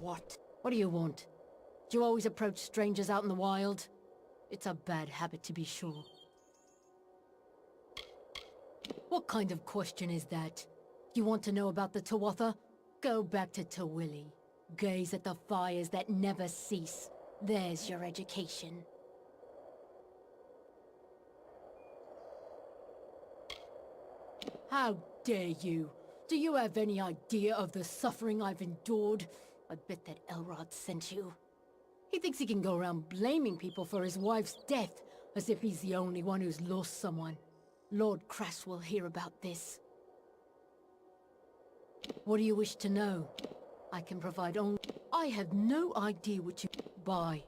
What? What do you want? Do you always approach strangers out in the wild? It's a bad habit, to be sure. What kind of question is that? You want to know about the Tuatha? Go back to Tawili. Gaze at the fires that never cease. There's your education. How dare you? Do you have any idea of the suffering I've endured? I bet that Elrod sent you. He thinks he can go around blaming people for his wife's death, as if he's the only one who's lost someone. Lord Crass will hear about this. What do you wish to know? I can provide only... I have no idea what you... Bye.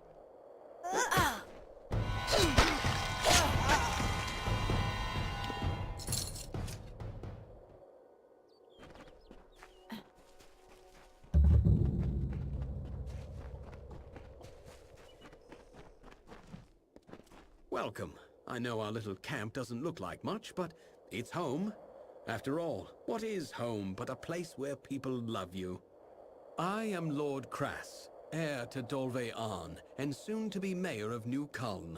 Welcome. I know our little camp doesn't look like much, but it's home. After all, what is home but a place where people love you? I am Lord Crass, heir to Dolve Arn, and soon to be mayor of New Culm.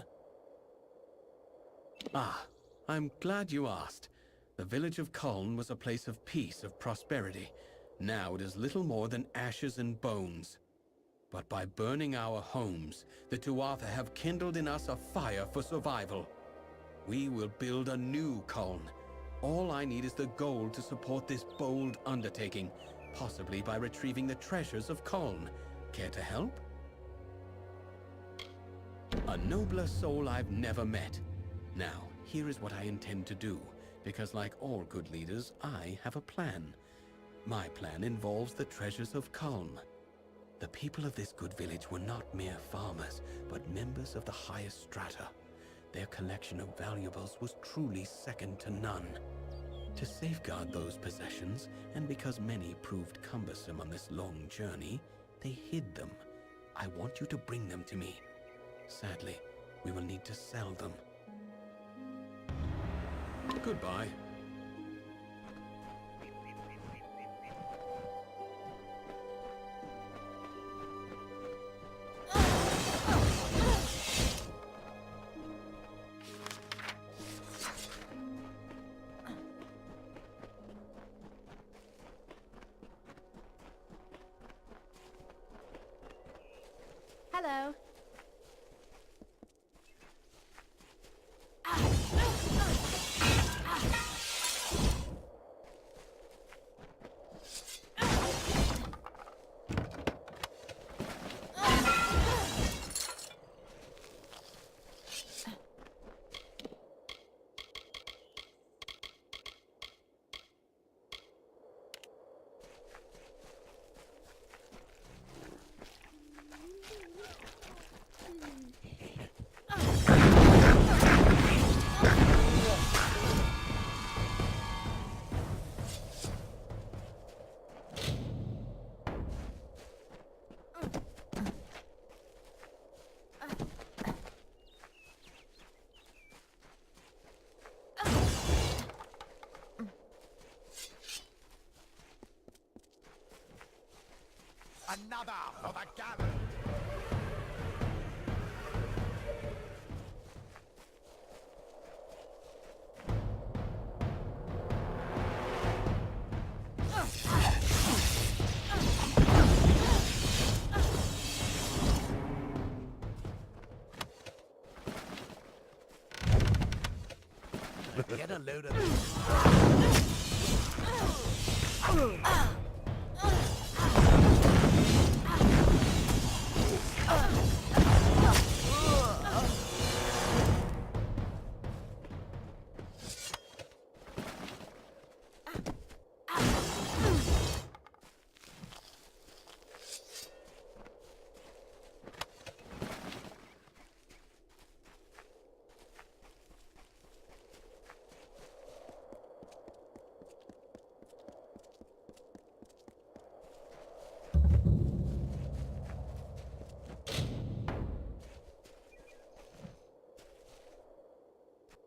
Ah, I'm glad you asked. The village of Culm was a place of peace, of prosperity. Now it is little more than ashes and bones. But by burning our homes, the Tuatha have kindled in us a fire for survival. We will build a new Culm. All I need is the gold to support this bold undertaking, possibly by retrieving the treasures of Culm. Care to help? A nobler soul I've never met. Now, here is what I intend to do, because like all good leaders, I have a plan. My plan involves the treasures of Culm. The people of this good village were not mere farmers, but members of the highest strata. Their collection of valuables was truly second to none. To safeguard those possessions, and because many proved cumbersome on this long journey, they hid them. I want you to bring them to me. Sadly, we will need to sell them. Goodbye. Hello. Another for the gallant! Get a load of this.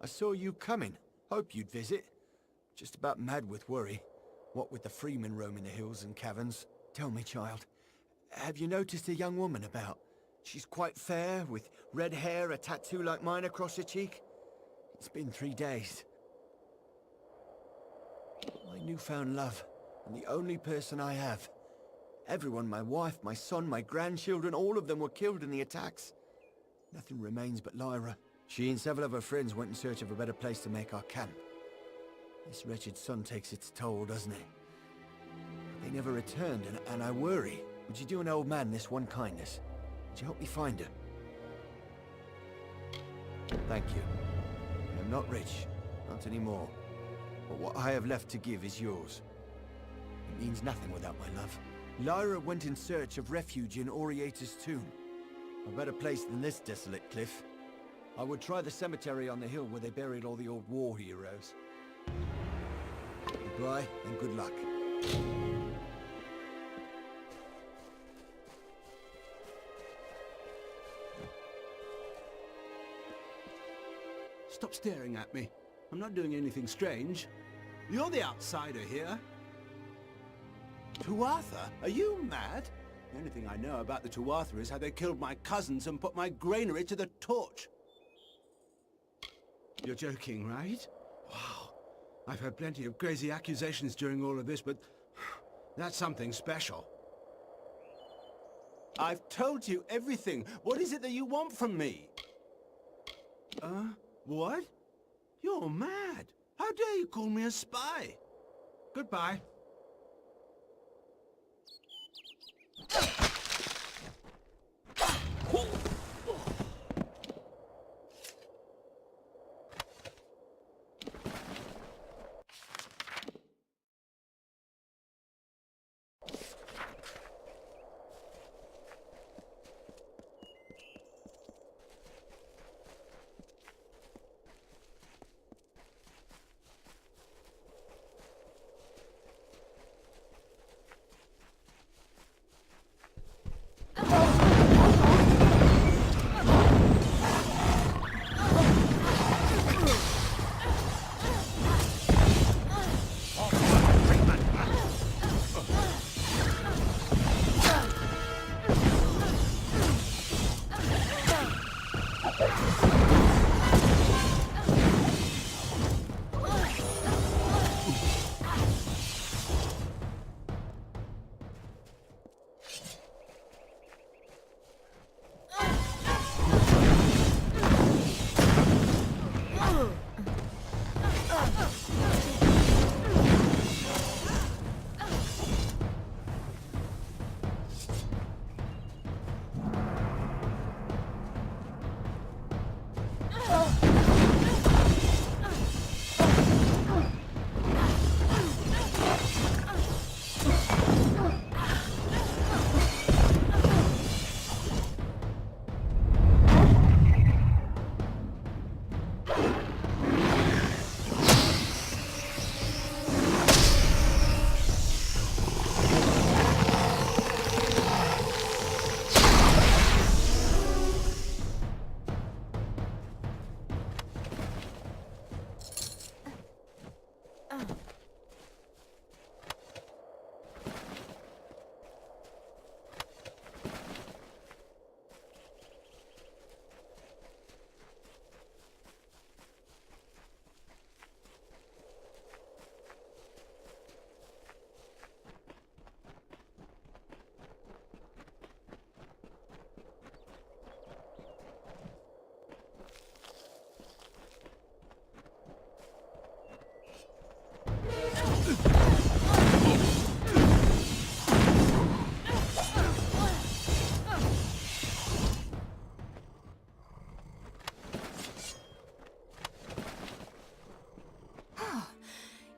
I saw you coming. Hope you'd visit. Just about mad with worry. What with the freemen roaming the hills and caverns. Tell me, child, Have you noticed a young woman about? She's quite fair, with red hair, a tattoo like mine across her cheek. It's been 3 days. My newfound love, and the only person I have. Everyone, my wife, my son, my grandchildren, all of them were killed in the attacks. Nothing remains but Lyra. She and several of her friends went in search of a better place to make our camp. This wretched sun takes its toll, doesn't it? But they never returned, and I worry. Would you do an old man this one kindness? Would you help me find her? Thank you. I'm not rich, not anymore. But what I have left to give is yours. It means nothing without my love. Lyra went in search of refuge in Oriata's tomb. A better place than this desolate cliff. I would try the cemetery on the hill where they buried all the old war heroes. Goodbye, and good luck. Stop staring at me. I'm not doing anything strange. You're the outsider here. Tuatha? Are you mad? The only thing I know about the Tuatha is how they killed my cousins and put my granary to the torch. You're joking, right? Wow. I've had plenty of crazy accusations during all of this, but that's something special. I've told you everything. What is it that you want from me? What? You're mad. How dare you call me a spy? Goodbye.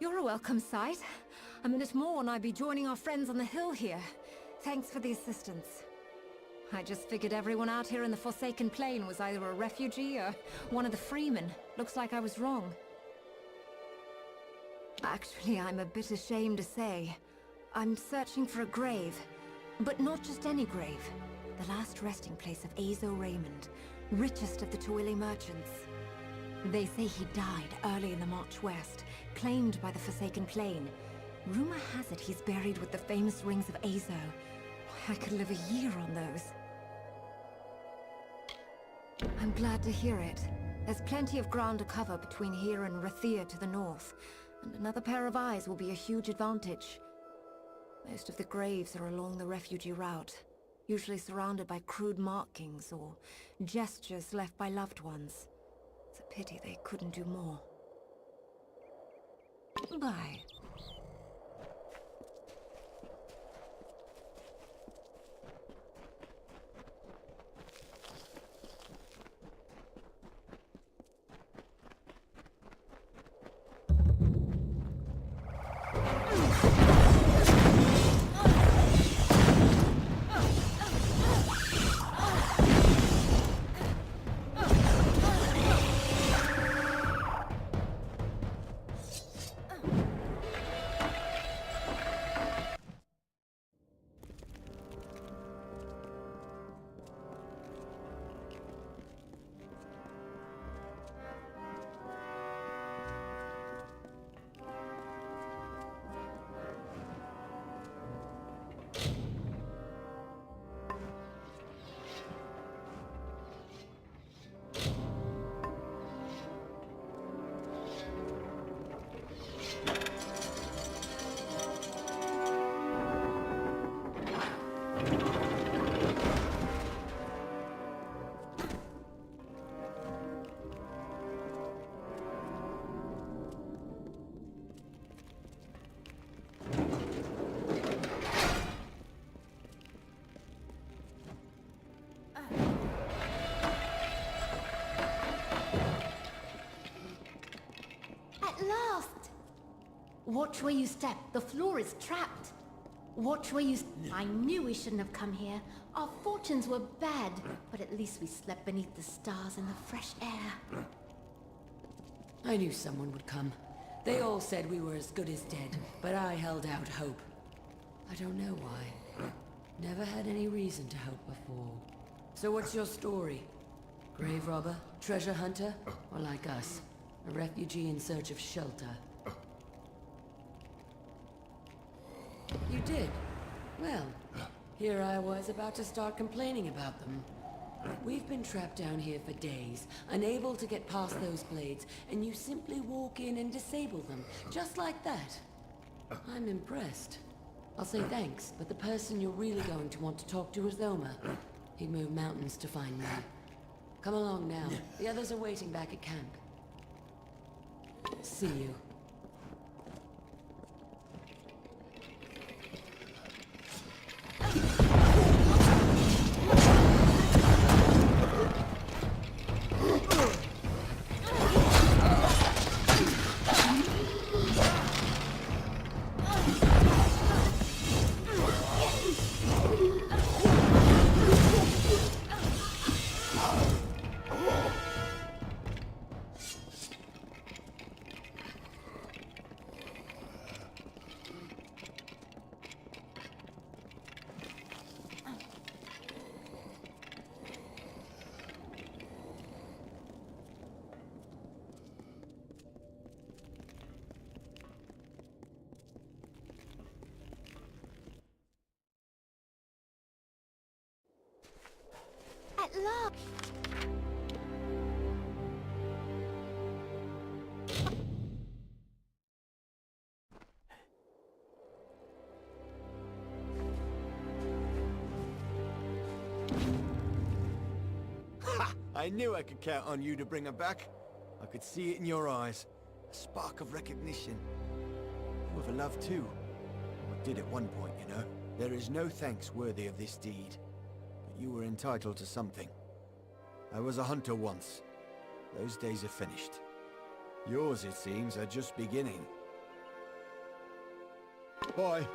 You're a welcome sight. A minute more and I'd be joining our friends on the hill here. Thanks for the assistance. I just figured everyone out here in the Forsaken Plain was either a refugee or one of the freemen. Looks like I was wrong. Actually, I'm a bit ashamed to say. I'm searching for a grave. But not just any grave. The last resting place of Azo Raymond, richest of the Tuili merchants. They say he died early in the march west, claimed by the Forsaken Plain. Rumor has it he's buried with the famous rings of Azo. I could live a year on those. I'm glad to hear it. There's plenty of ground to cover between here and Rathia to the north, and another pair of eyes will be a huge advantage. Most of the graves are along the refugee route, usually surrounded by crude markings or gestures left by loved ones. It's a pity they couldn't do more. Bye. Watch where you step. The floor is trapped. Watch where you... I knew we shouldn't have come here. Our fortunes were bad, but at least we slept beneath the stars in the fresh air. I knew someone would come. They all said we were as good as dead, but I held out hope. I don't know why. Never had any reason to hope before. So what's your story? Grave robber? Treasure hunter? Or like us? A refugee in search of shelter? You did? Well, here I was about to start complaining about them. We've been trapped down here for days, unable to get past those blades, and you simply walk in and disable them, just like that. I'm impressed. I'll say thanks, but the person you're really going to want to talk to is Oma. He moved mountains to find me. Come along now. The others are waiting back at camp. See you. At last! Ha! I knew I could count on you to bring her back. I could see it in your eyes. A spark of recognition. You have a love too. Or did at one point, you know. There is no thanks worthy of this deed. But you were entitled to something. I was a hunter once. Those days are finished. Yours, it seems, are just beginning. Bye.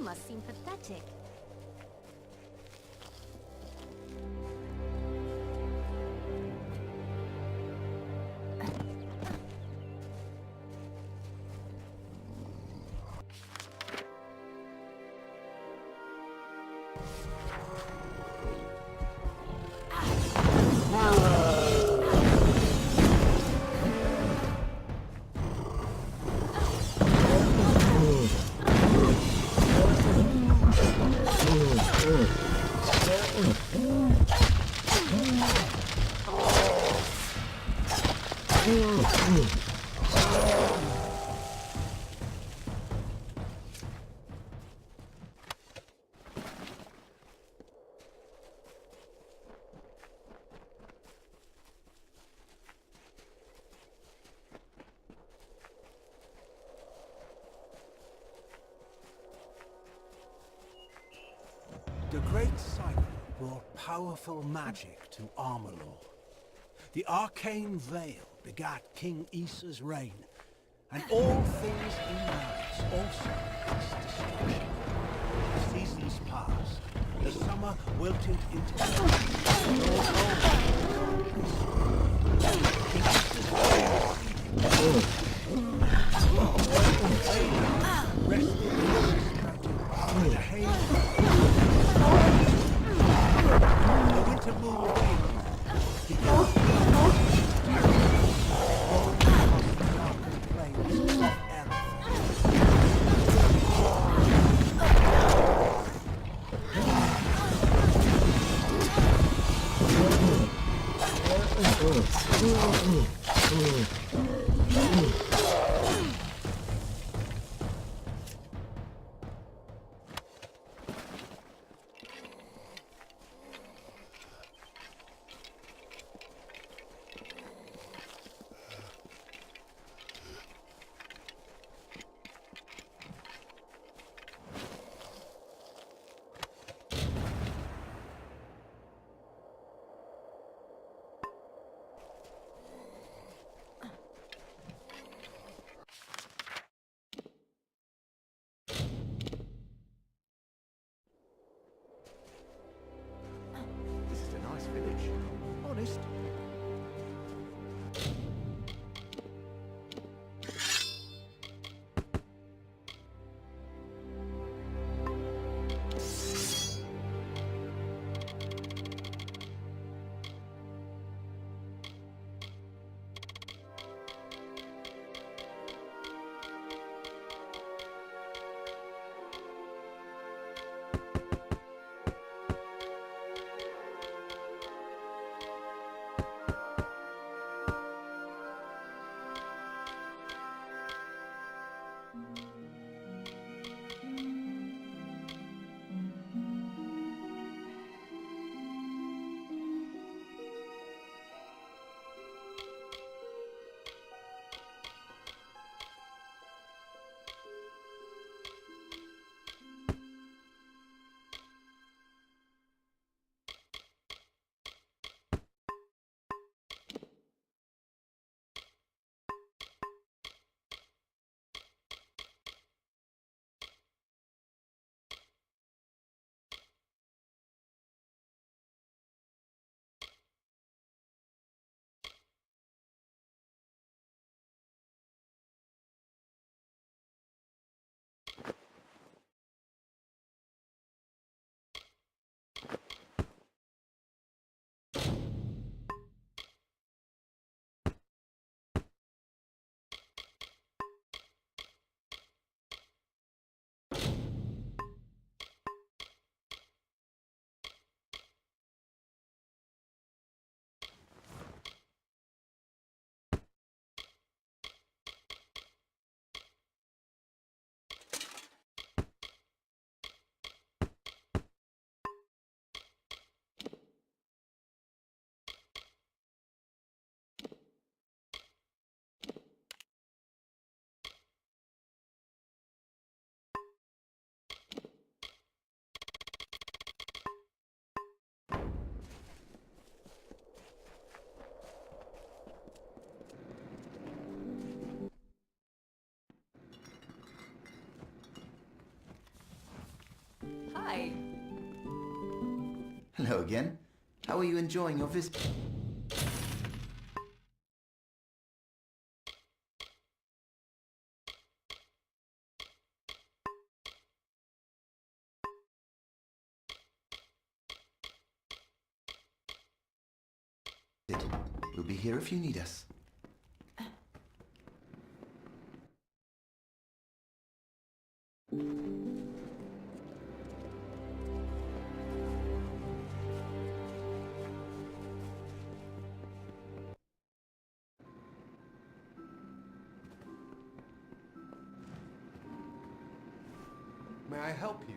must seem pathetic. The Great Cycle brought powerful magic to Amalur. The arcane veil begat King Issa's reign, and all things in malice also its destruction. Seasons passed, the summer wilted into the winter moon wavered. Hi. Hello again. How are you enjoying your visit? We'll be here if you need us. May I help you?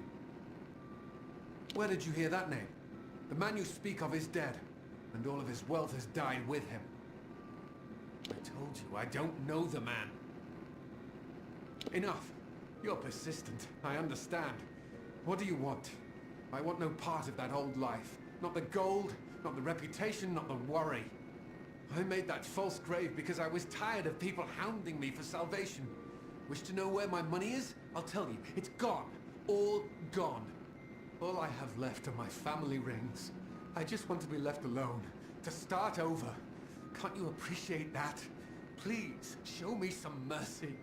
Where did you hear that name? The man you speak of is dead, and all of his wealth has died with him. I told you, I don't know the man. Enough. You're persistent. I understand. What do you want? I want no part of that old life. Not the gold, not the reputation, not the worry. I made that false grave because I was tired of people hounding me for salvation. Wish to know where my money is? I'll tell you. It's gone. All gone. All I have left are my family rings. I just want to be left alone. To start over. Can't you appreciate that? Please, show me some mercy.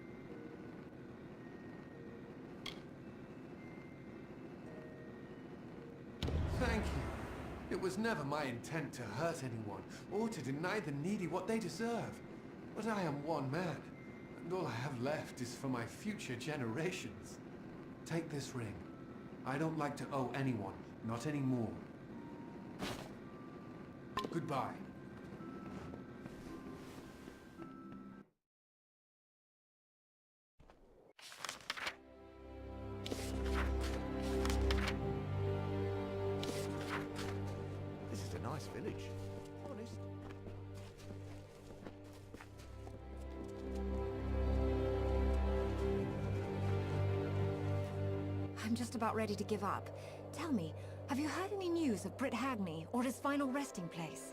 Thank you. It was never my intent to hurt anyone, or to deny the needy what they deserve. But I am one man, and all I have left is for my future generations. Take this ring. I don't like to owe anyone, not anymore. Goodbye. This is a nice village. Honest. I'm just about ready to give up. Tell me, have you heard any news of Britt Hagney or his final resting place?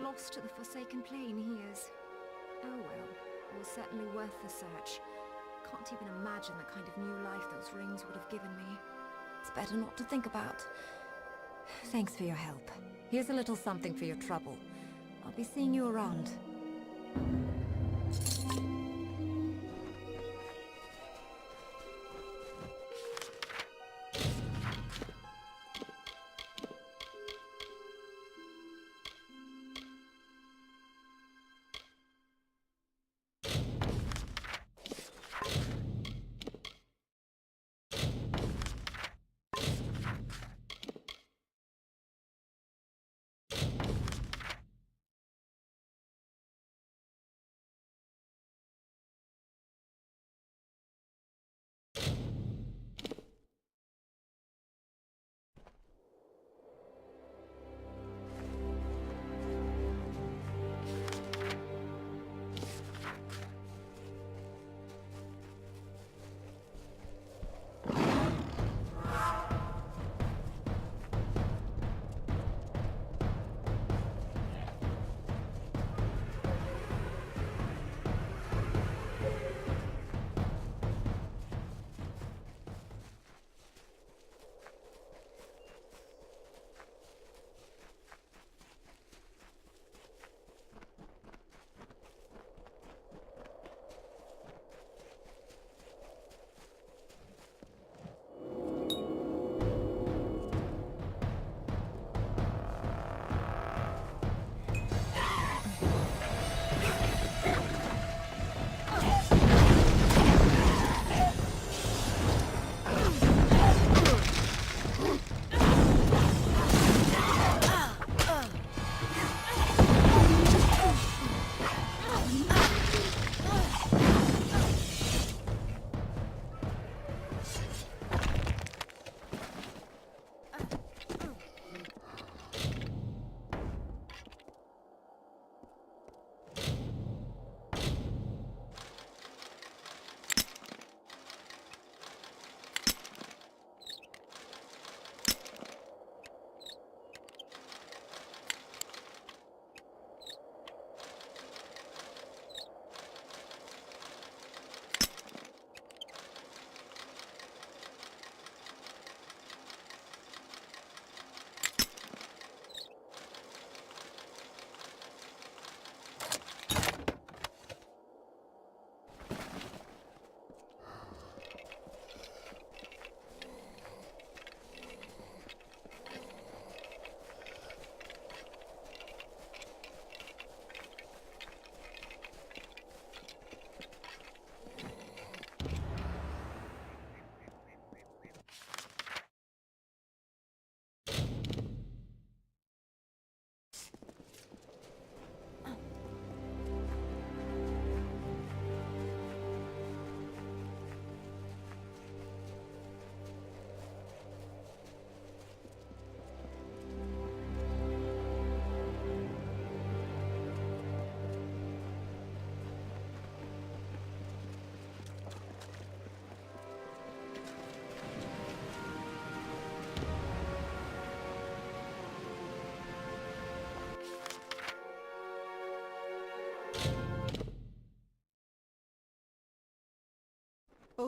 Lost to the Forsaken Plain he is. Oh well, it was certainly worth the search. Can't even imagine the kind of new life those rings would have given me. It's better not to think about. Thanks for your help. Here's a little something for your trouble. I'll be seeing you around.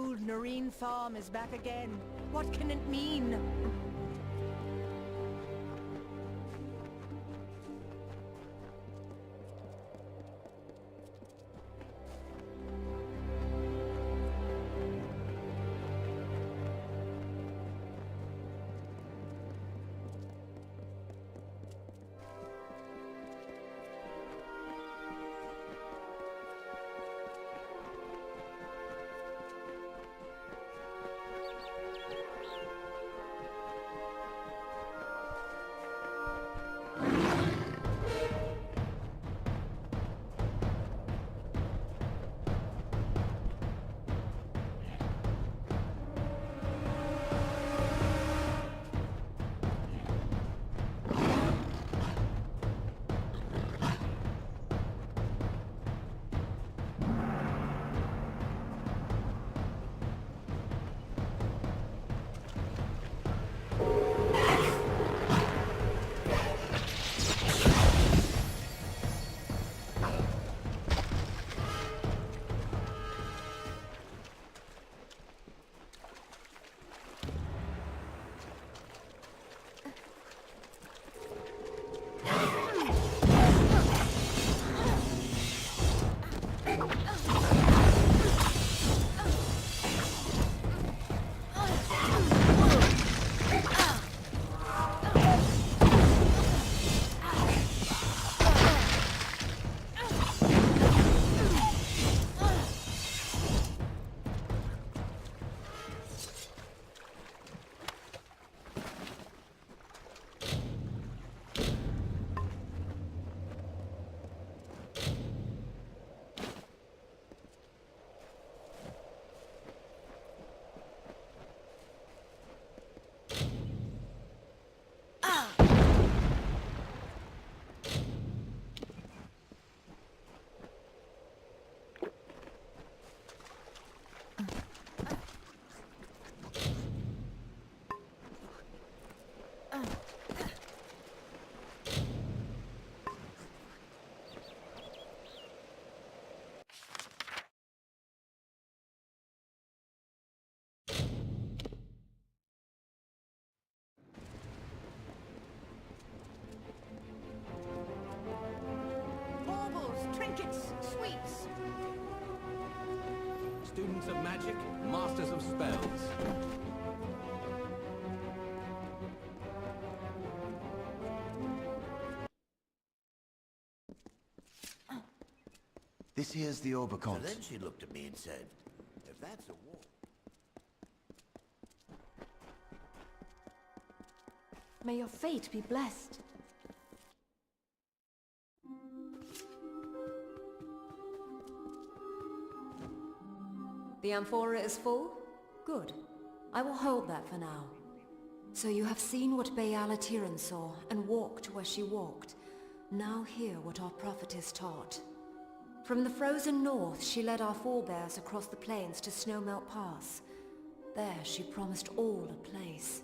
old Noreen farm is back again. What can it mean? Trinkets, sweets. Students of magic, masters of spells. This here's the So Obercont. then she looked at me and said, if that's a war... May your fate be blessed. The amphora is full? Good. I will hold that for now. So you have seen what Baal-Atiran saw, and walked where she walked. Now hear what our prophetess taught. From the frozen north, she led our forebears across the plains to Snowmelt Pass. There she promised all a place.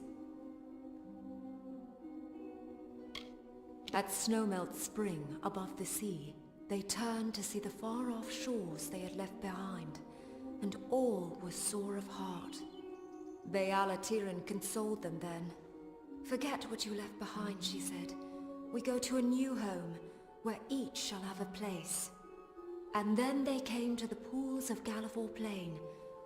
At Snowmelt Spring, above the sea, they turned to see the far-off shores they had left behind, and all were sore of heart. Baal-Atiran consoled them then. Forget what you left behind, she said. We go to a new home, where each shall have a place. And then they came to the pools of Gallifore Plain,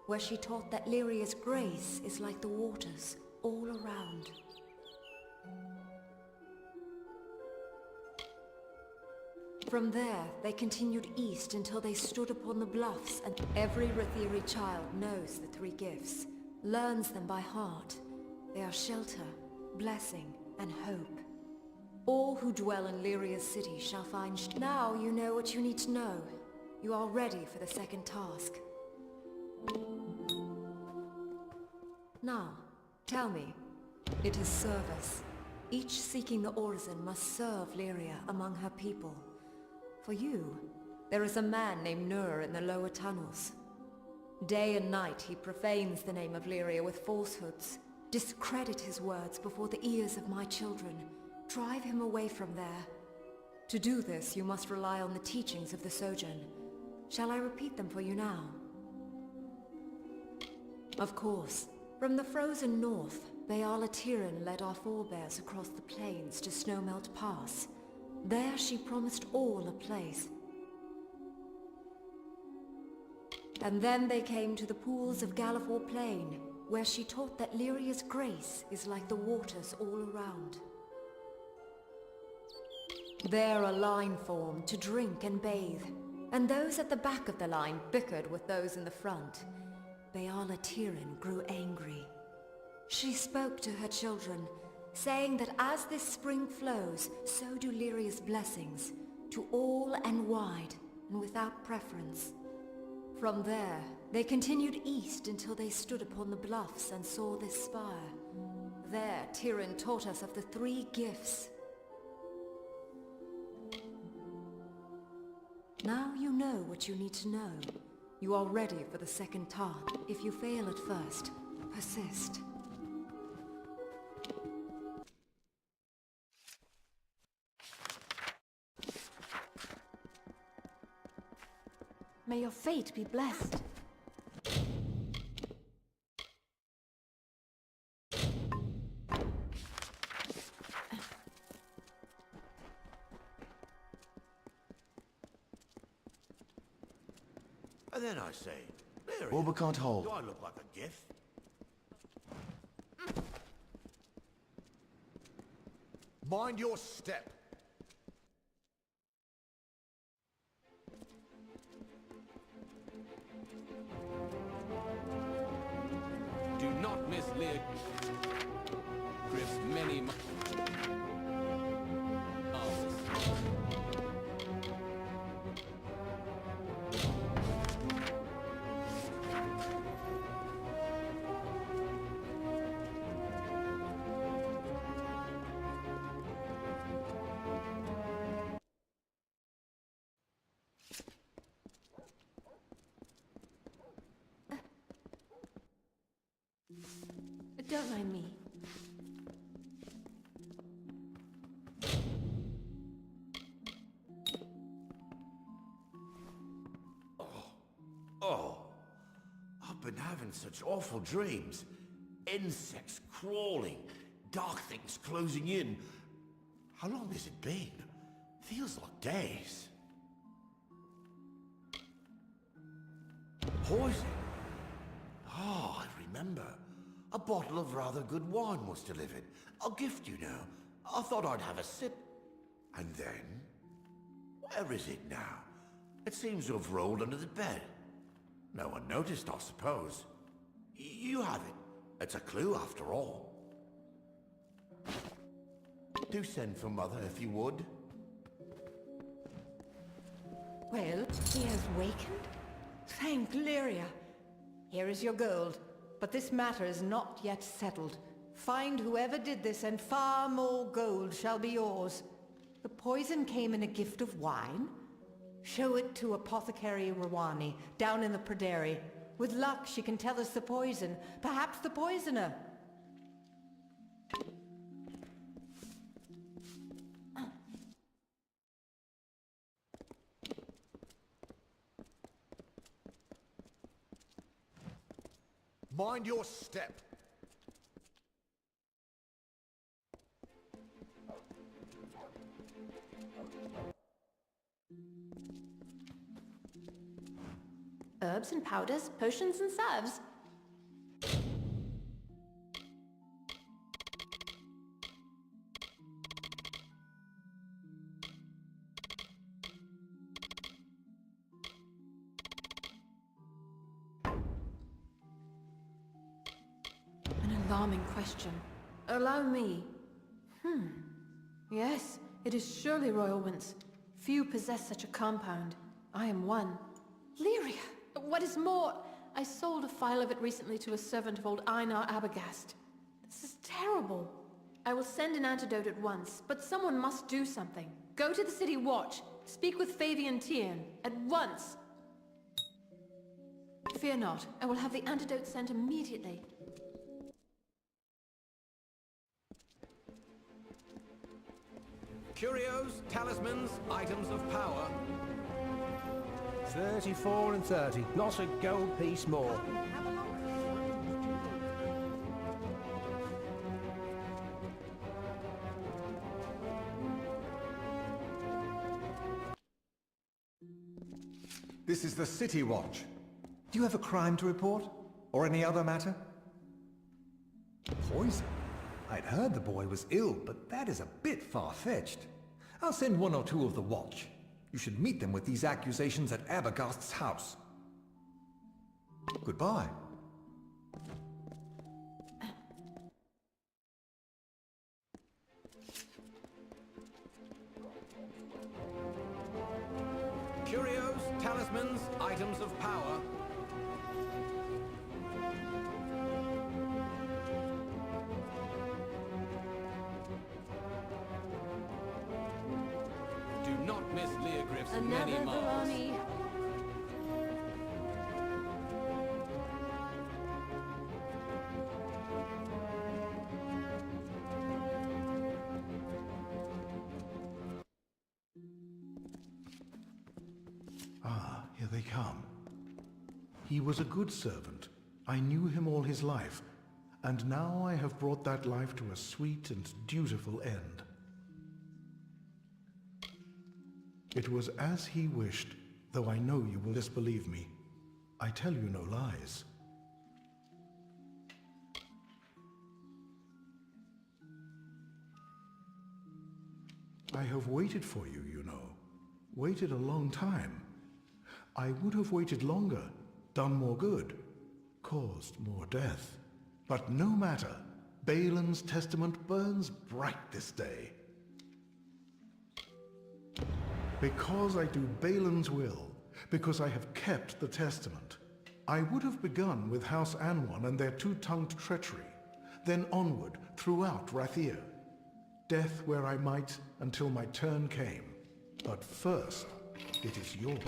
where she taught that Lyria's grace is like the waters all around. From there, they continued east until they stood upon the bluffs, and every Rathiri child knows the three gifts, learns them by heart. They are shelter, blessing, and hope. All who dwell in Lyria's city shall find Now you know what you need to know. You are ready for the second task. Now, tell me. It is service. Each seeking the Orison must serve Lyria among her people. For you, there is a man named Nur in the lower tunnels. Day and night he profanes the name of Lyria with falsehoods. Discredit his words before the ears of my children. Drive him away from there. To do this, you must rely on the teachings of the Sojourn. Shall I repeat them for you now? Of course. From the frozen north, Bayala Tiran led our forebears across the plains to Snowmelt Pass. There she promised all a place. And then they came to the pools of Gallifore Plain, where she taught that Lyria's grace is like the waters all around. There a line formed to drink and bathe, and those at the back of the line bickered with those in the front. Bayala Tiran grew angry. She spoke to her children, saying that as this spring flows, so do Lyria's blessings, to all and wide, and without preference. From there, they continued east until they stood upon the bluffs and saw this spire. There, Tiran taught us of the 3 gifts. Now you know what you need to know. You are ready for the second task. If you fail at first, persist. May your fate be blessed. And then I say, Lyria, Orba can't hold. do I look like a gift? Mind your step. Do not miss Lear. Griff's many Don't mind me. Oh, I've been having such awful dreams. Insects crawling, dark things closing in. How long has it been? Feels like days. Poison? Oh, I remember. A bottle of rather good wine was delivered. A gift, you know. I thought I'd have a sip. And then... where is it now? It seems to have rolled under the bed. No one noticed, I suppose. You have it. It's a clue, after all. Do send for Mother, if you would. Well, he has wakened? Thank Lyria. Here is your gold. But this matter is not yet settled. Find whoever did this, and far more gold shall be yours. The poison came in a gift of wine? Show it to Apothecary Rawani, down in the Praderi. With luck, she can tell us the poison. Perhaps the poisoner. Mind your step. Herbs and powders, potions and salves. An alarming question. Allow me. Yes, it is surely royal winds. Few possess such a compound. I am one. Lyria! What is more, I sold a phial of it recently to a servant of old Einar Abagast. This is terrible. I will send an antidote at once, but someone must do something. Go to the city watch. Speak with Fabian Tian. At once! Fear not. I will have the antidote sent immediately. Curios, talismans, items of power. 34 and 30. Not a gold piece more. This is the City Watch. Do you have a crime to report? Or any other matter? Poison? I'd heard the boy was ill, but that is a bit far-fetched. I'll send one or two of the Watch. You should meet them with these accusations at Abergast's house. Goodbye. Curios, talismans, items of power. Do not miss Leogryph's many Another marvels. Verani. Ah, here they come. He was a good servant. I knew him all his life, and now I have brought that life to a sweet and dutiful end. It was as he wished, though I know you will disbelieve me. I tell you no lies. I have waited for you, you know. Waited a long time. I would have waited longer, done more good, caused more death. But no matter. Balin's testament burns bright this day. Because I do Balin's will, because I have kept the testament, I would have begun with House Anwan and their two-tongued treachery, then onward throughout Rathir. Death where I might until my turn came. But first, it is yours.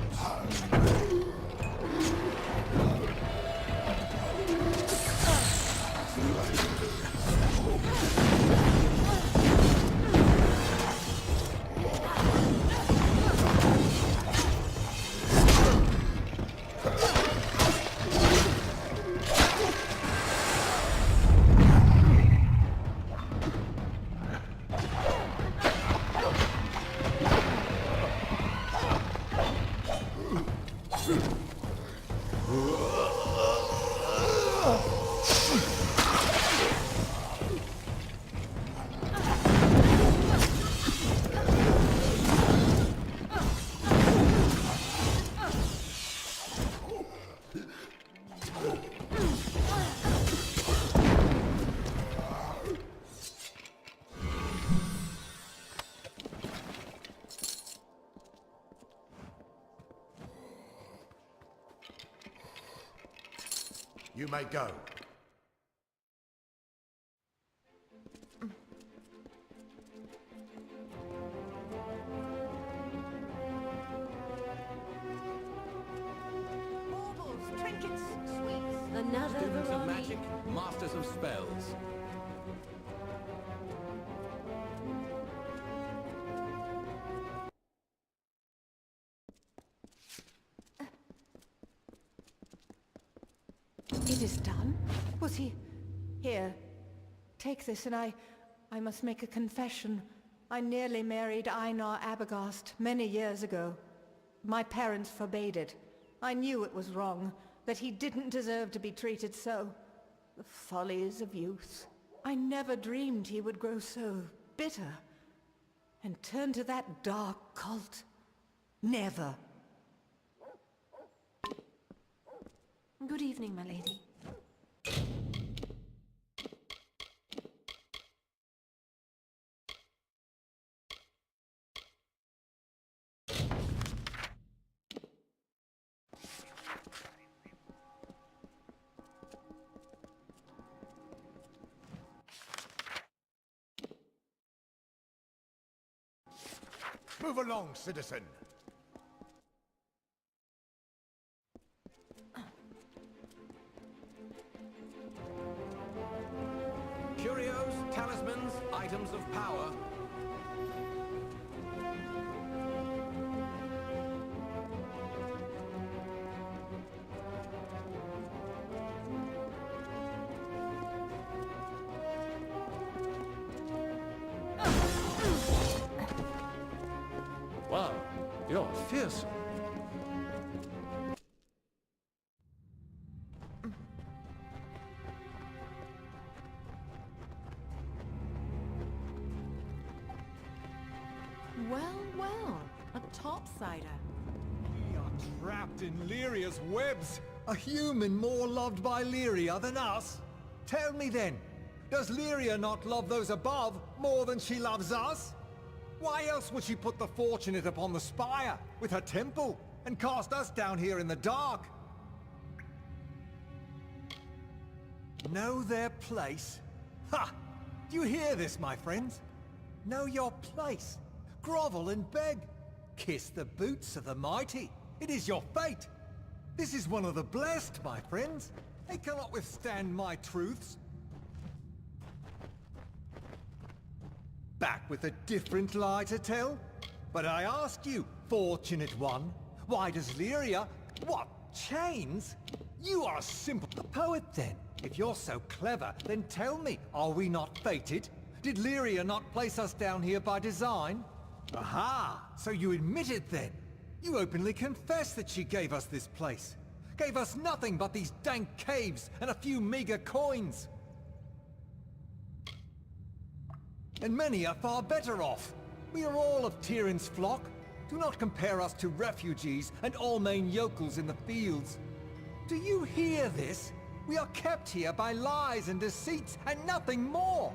You may go. Baubles, trinkets, sweets. Another Students of Verani. magic, masters of spells. It is done? Was he... Here, take this and I must make a confession. I nearly married Einar Abergast many years ago. My parents forbade it. I knew it was wrong, that he didn't deserve to be treated so. The follies of youth. I never dreamed he would grow so bitter and turn to that dark cult. Never. Good evening, my lady. Move along, citizen. Curios, talismans, items of power. Wow, you're fearsome. topsider. We are trapped in Lyria's webs. A human more loved by Lyria than us? Tell me then, does Lyria not love those above more than she loves us? Why else would she put the Fortunate upon the spire with her temple and cast us down here in the dark? Know their place? Ha! Do you hear this, my friends? Know your place. Grovel and beg. Kiss the boots of the mighty. It is your fate. This is one of the blessed, my friends. They cannot withstand my truths. Back with a different lie to tell? But I ask you, Fortunate One, why does Lyria... What? Chains? You are a simple poet then. If you're so clever, then tell me, are we not fated? Did Lyria not place us down here by design? Aha! So you admit it then? You openly confess that she gave us this place. Gave us nothing but these dank caves and a few meager coins. And many are far better off. We are all of Tyrion's flock. Do not compare us to refugees and Almain yokels in the fields. Do you hear this? We are kept here by lies and deceits and nothing more.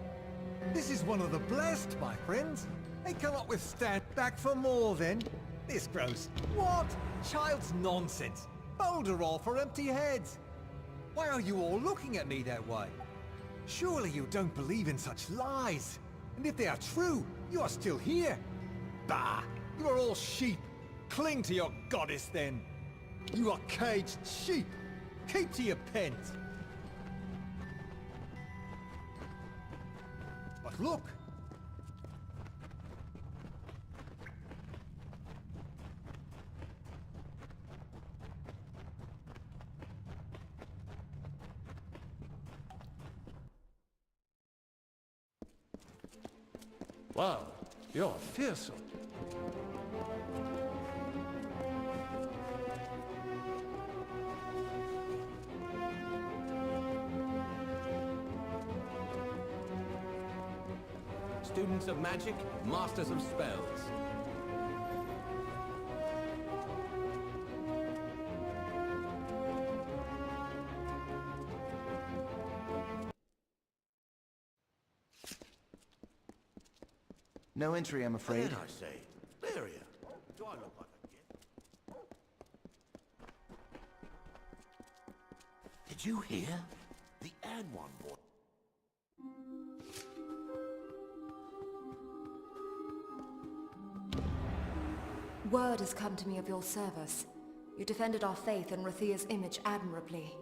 This is one of the blessed, my friends. They cannot withstand. Back for more, then? This grows... What? Child's nonsense. Boulder all for empty heads. Why are you all looking at me that way? Surely you don't believe in such lies. And if they are true, you are still here. Bah! You are all sheep. Cling to your goddess, then. You are caged sheep. Keep to your pens. But look! Wow, you're fearsome. Students of magic, masters of spells. No entry, I'm afraid. Then I say, Lyria, do I look like a kid? Did you hear? The Anwan boy. Word has come to me of your service. You defended our faith and Rathia's image admirably.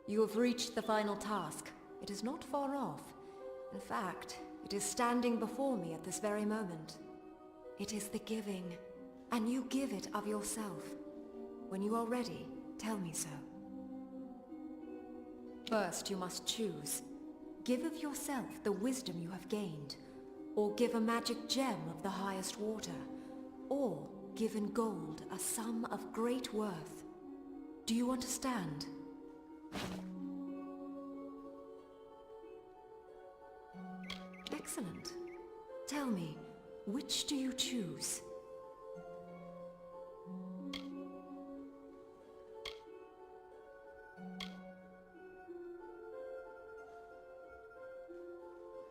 You have reached the final task. It is not far off. In fact, it is standing before me at this very moment. It is the giving, and you give it of yourself. When you are ready, tell me so. First, you must choose. Give of yourself the wisdom you have gained, or give a magic gem of the highest water, or give in gold a sum of great worth. Do you understand? Excellent. Tell me, which do you choose?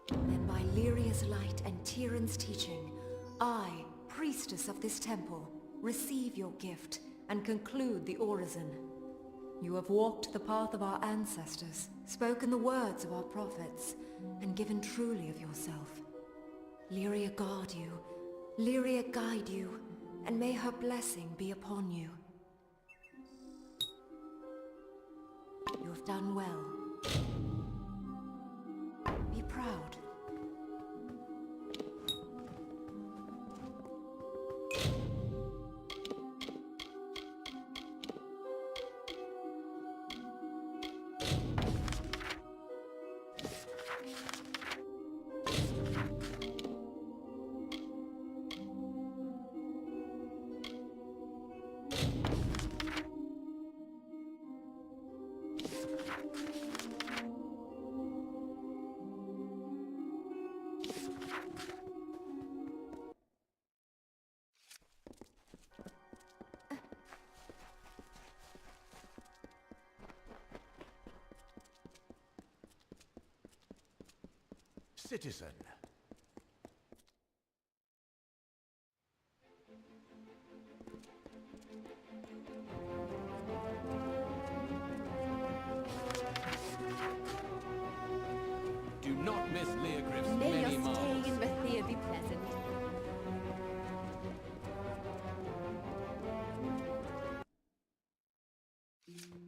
Then by Lyria's light and Tyrion's teaching, I, priestess of this temple, receive your gift and conclude the orison. You have walked the path of our ancestors, spoken the words of our prophets, and given truly of yourself. Lyria guard you, Lyria guide you, and may her blessing be upon you. You have done well. Be proud. citizen. Do not miss Leogriff's May many your stay marvels. in Rathia be pleasant.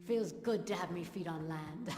Feels good to have me feet on land.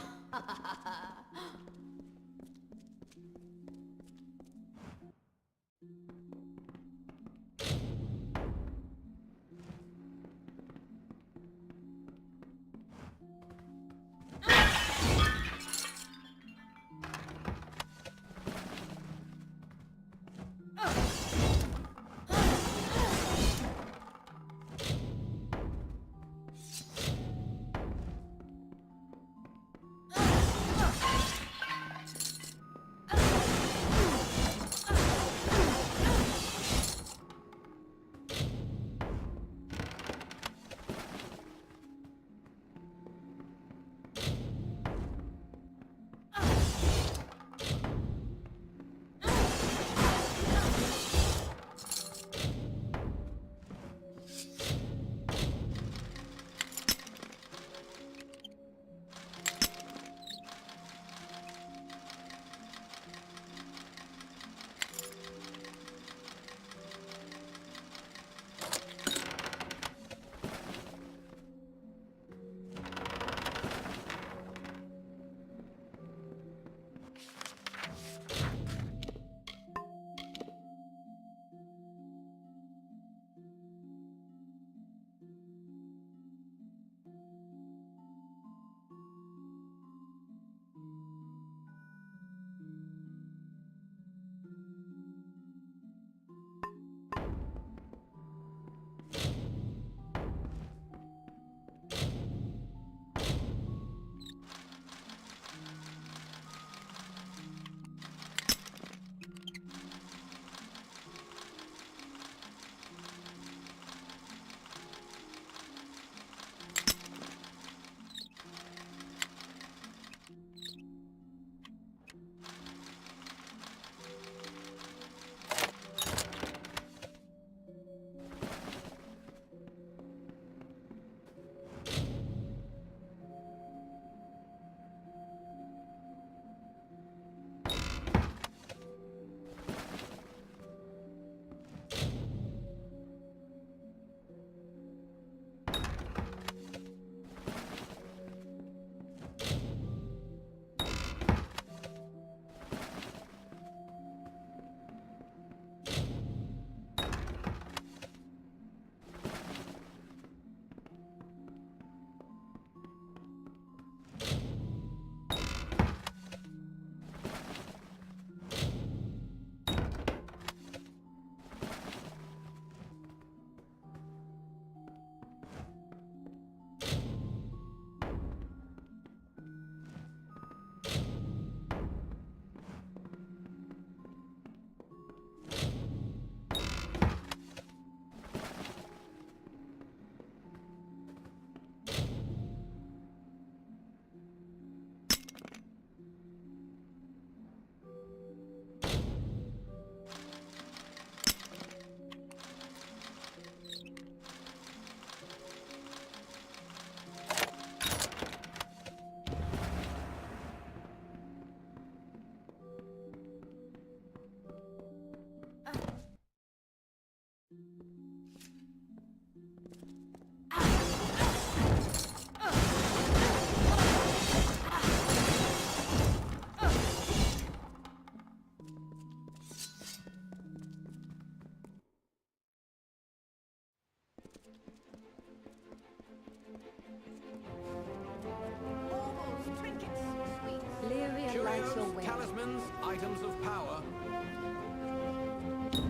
Talismans, items of power.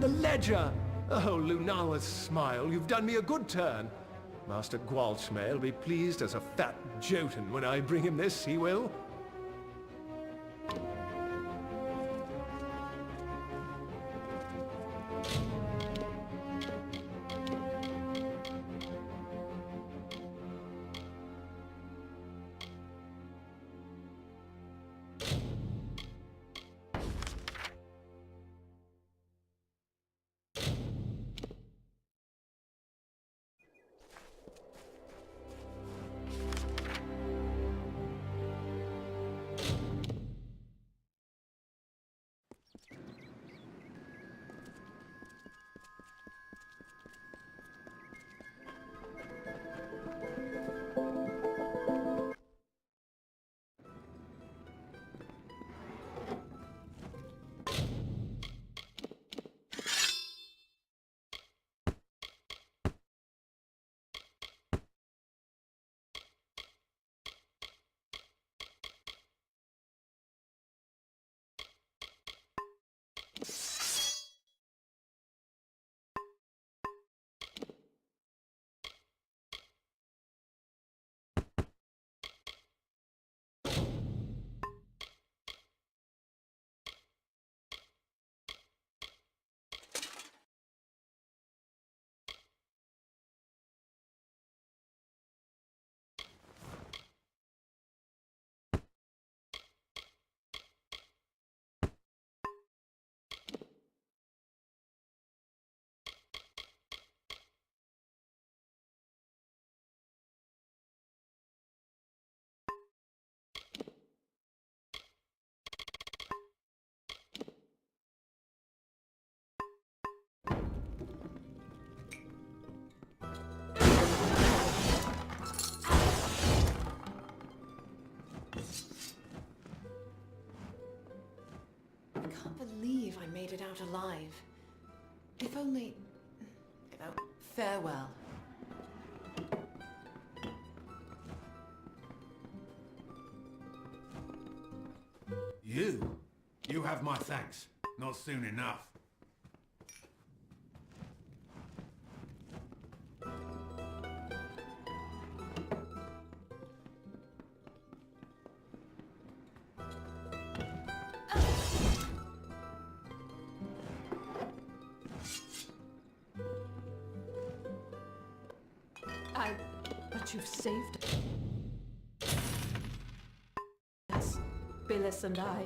The ledger! Oh, Lunala's smile, you've done me a good turn. Master Gwalchmail will be pleased as a fat Jotun when I bring him this, he will. out alive. If only... Oh, farewell. You? You have my thanks. Not soon enough. But you've saved us, Billis and I.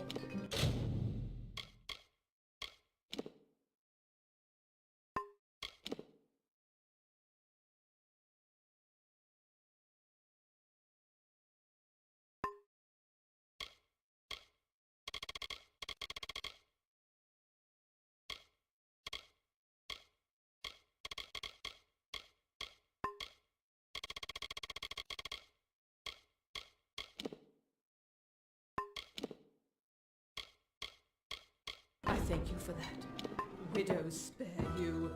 I thank you for that. Widows spare you.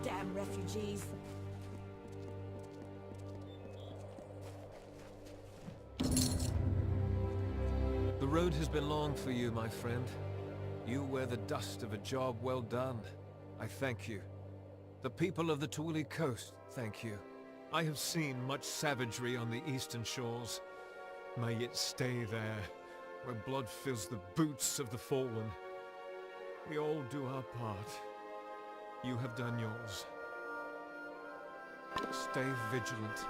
Damn refugees. The road has been long for you, my friend. You wear the dust of a job well done. I thank you. The people of the Tuuli Coast, thank you. I have seen much savagery on the eastern shores. May it stay there, where blood fills the boots of the fallen. We all do our part. You have done yours. Stay vigilant.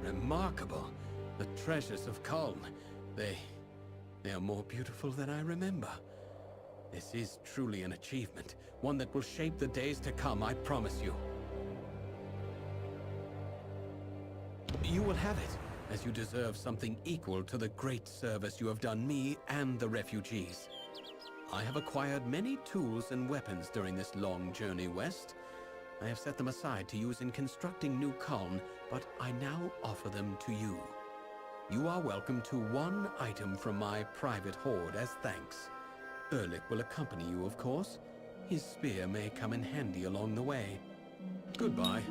Remarkable. The treasures of Culm. They are more beautiful than I remember. This is truly an achievement, one that will shape the days to come, I promise you. You will have it, as you deserve something equal to the great service you have done me and the refugees. I have acquired many tools and weapons during this long journey west. I have set them aside to use in constructing New Culm, but I now offer them to you. You are welcome to one item from my private hoard as thanks. Erlich will accompany you, of course. His spear may come in handy along the way. Goodbye.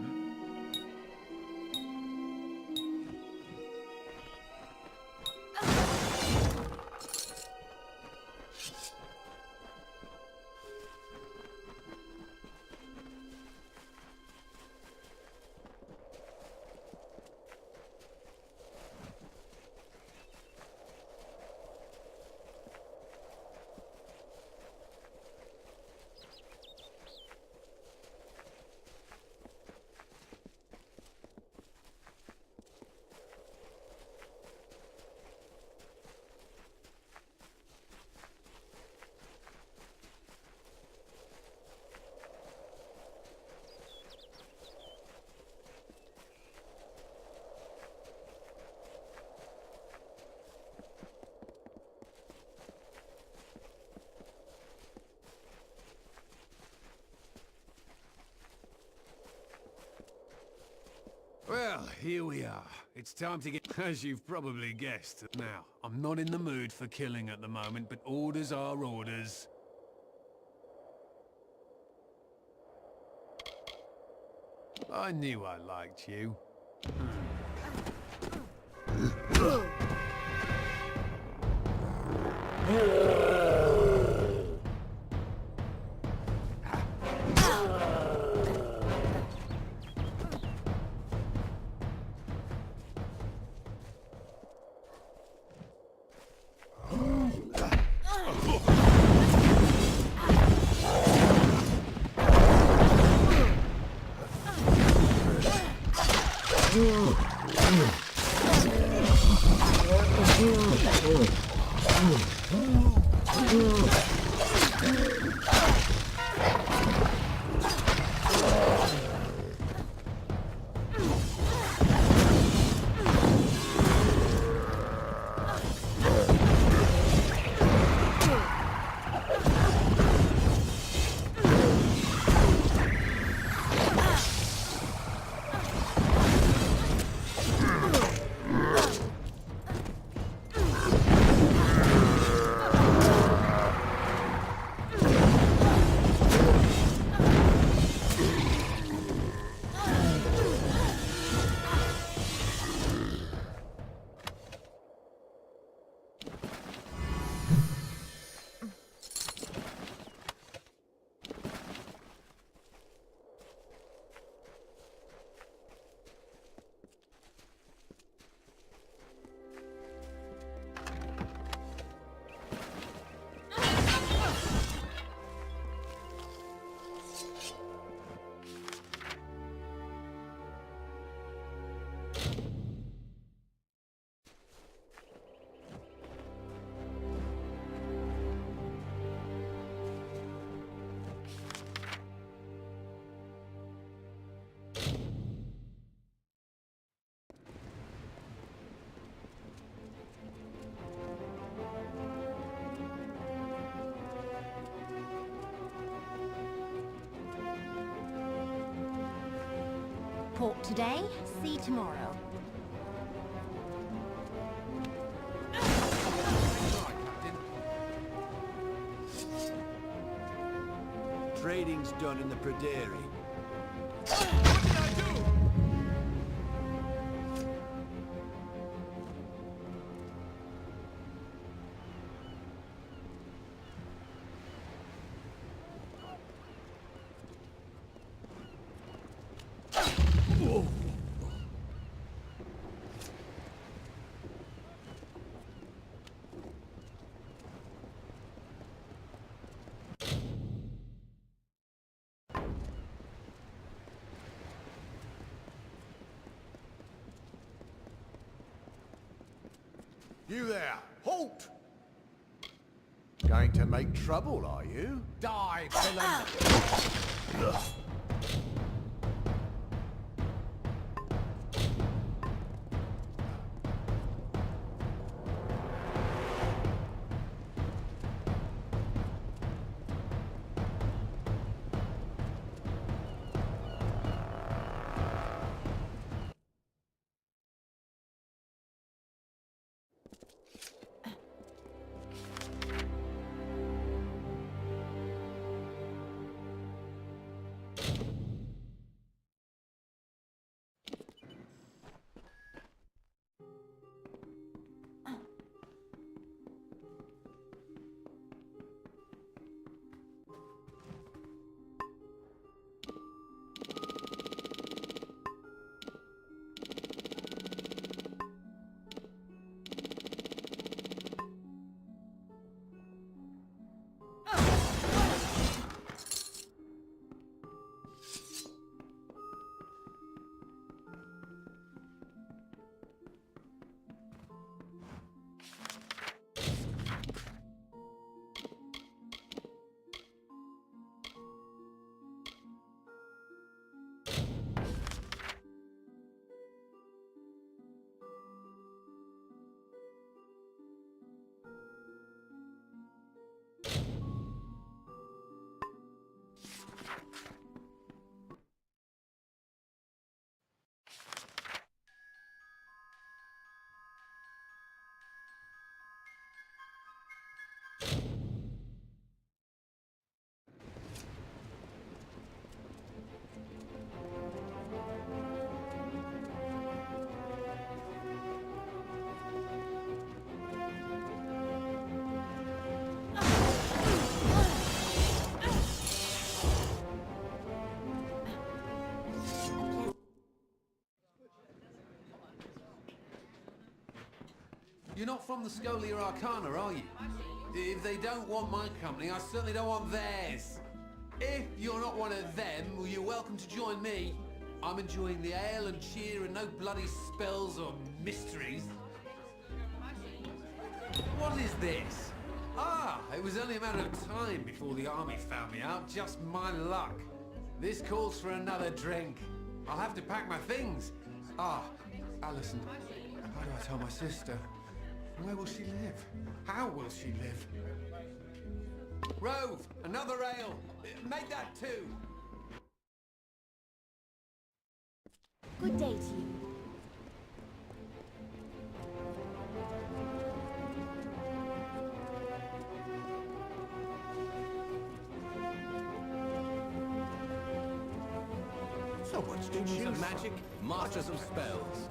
Well, here we are. It's time to get... As you've probably guessed. Now, I'm not in the mood for killing at the moment, but orders are orders. I knew I liked you. Port today, see tomorrow. Trading's done in the Praderi. What did I do? You there! Halt! Going to make trouble, are you? Die, villain! You're not from the Scholia Arcana, are you? If they don't want my company, I certainly don't want theirs. If you're not one of them, well, you're welcome to join me. I'm enjoying the ale and cheer and no bloody spells or mysteries. What is this? Ah, it was only a matter of time before the army found me out. Just my luck. This calls for another drink. I'll have to pack my things. Ah, Alison, how do I tell my sister? Where will she live? How will she live? Rove, another ale. Make that two. Good day to you. So much to Students choose of magic, from. masters of spells.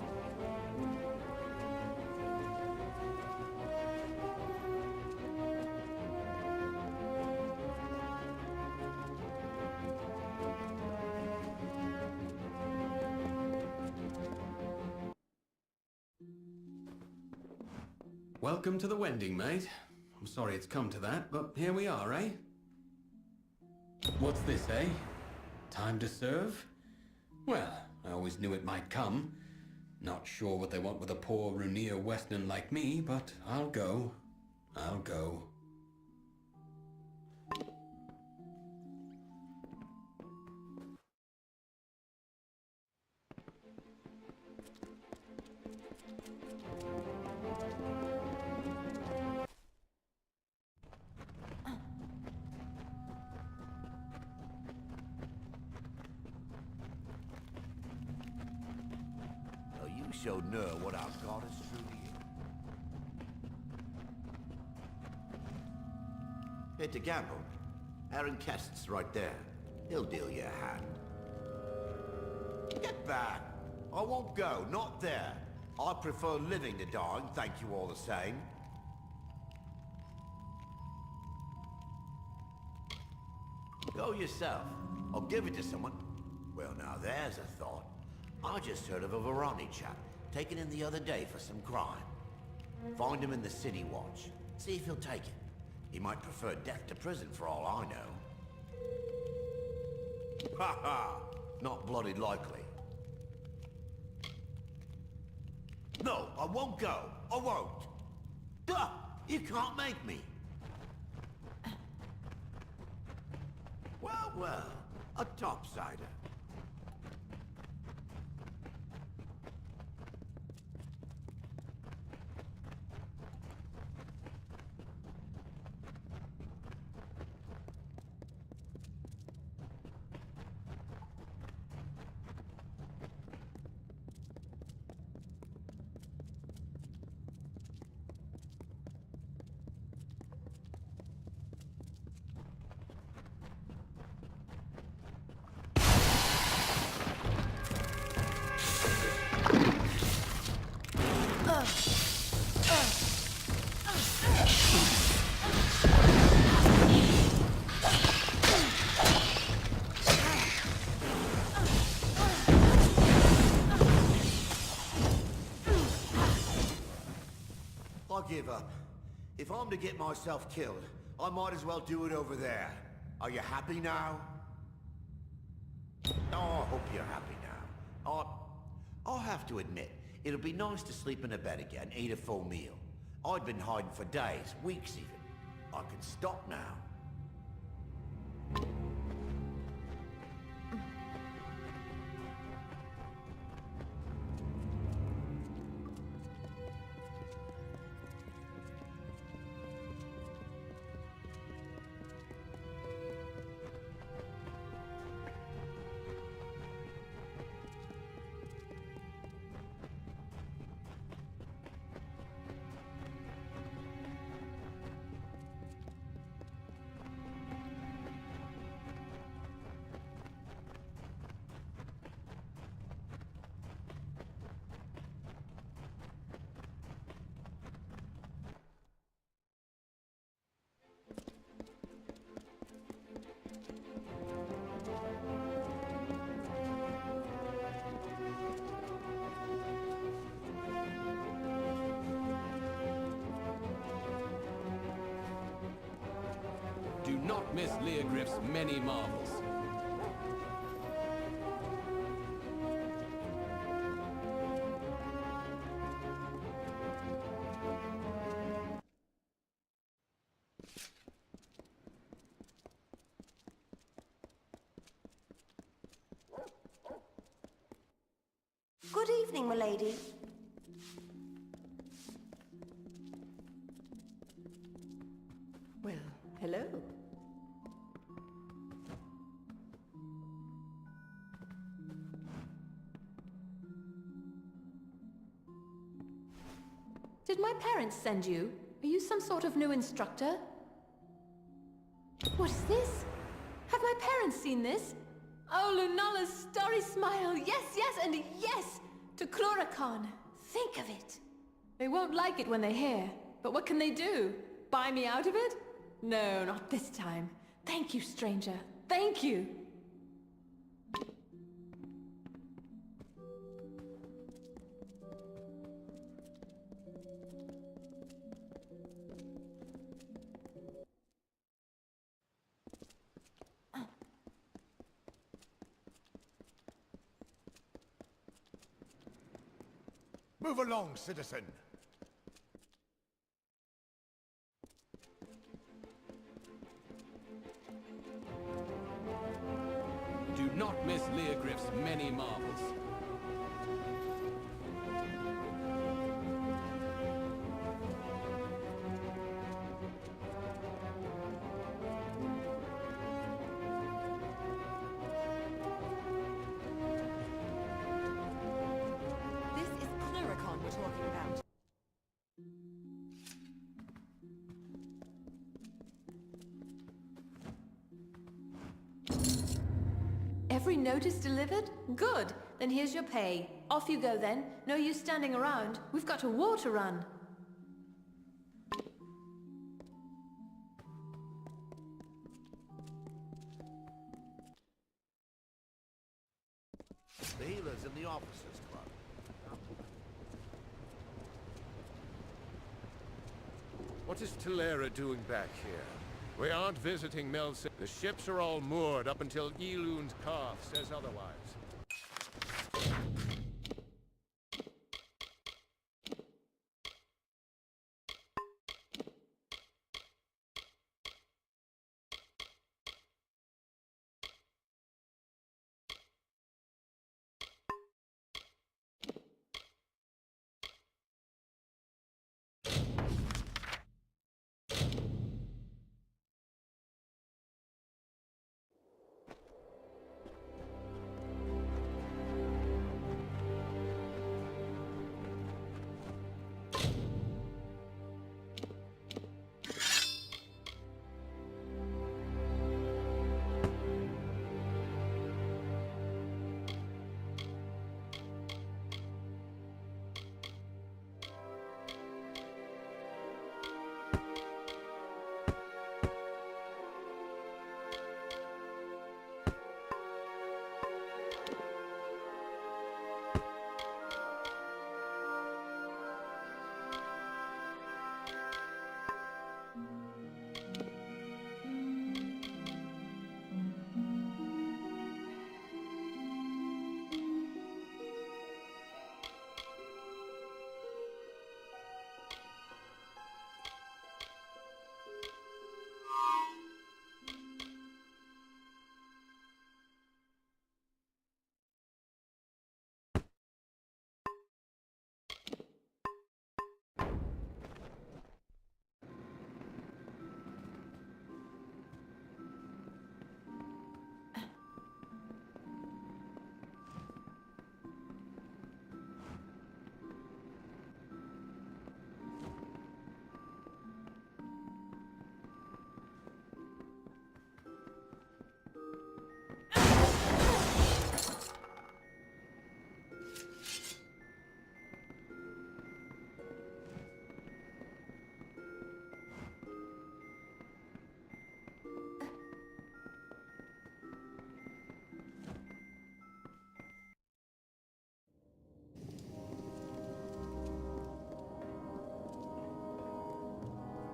Welcome to the wedding, mate. I'm sorry it's come to that, but here we are, eh? What's this, eh? Time to serve? Well, I always knew it might come. Not sure what they want with a poor Runir Westerner like me, but I'll go. I'll go. You shall know what our goddess truly is. Here to gamble. Aaron Kest's right there. He'll deal you a hand. Get back! I won't go, not there. I prefer living to dying, thank you all the same. Go yourself. I'll give it to someone. Well, now there's a thought. I just heard of a Varani chap taken in the other day for some crime. Find him in the City Watch. See if he'll take it. He might prefer death to prison for all I know. Ha ha! Not bloody likely. No, I won't go. I won't. Huh, you can't make me. Well, well, a topsider. I give up. If I'm to get myself killed, I might as well do it over there. Are you happy now? Oh, I hope you're happy now. I'll have to admit, it'll be nice to sleep in a bed again, eat a full meal. I'd been hiding for days, weeks even. I can stop now. Do not miss Leogriff's many marvels. Good evening, milady. Well, hello. Did my parents send you? Are you some sort of new instructor? What is this? Have my parents seen this? Oh, Lunala's starry smile! Yes, yes, and yes! To Chloricon! Think of it! They won't like it when they hear, but what can they do? Buy me out of it? No, not this time. Thank you, stranger. Thank you! Move along, citizen. Do not miss Leogriff's many marvels. This is Chloricon we're talking about. Every notice delivered? Good. Then here's your pay. Off you go then. No use standing around. We've got a war to run. The healers in the officers' club. What is Talera doing back here? We aren't visiting Mel's. The ships are all moored up until Elun's Carth says otherwise.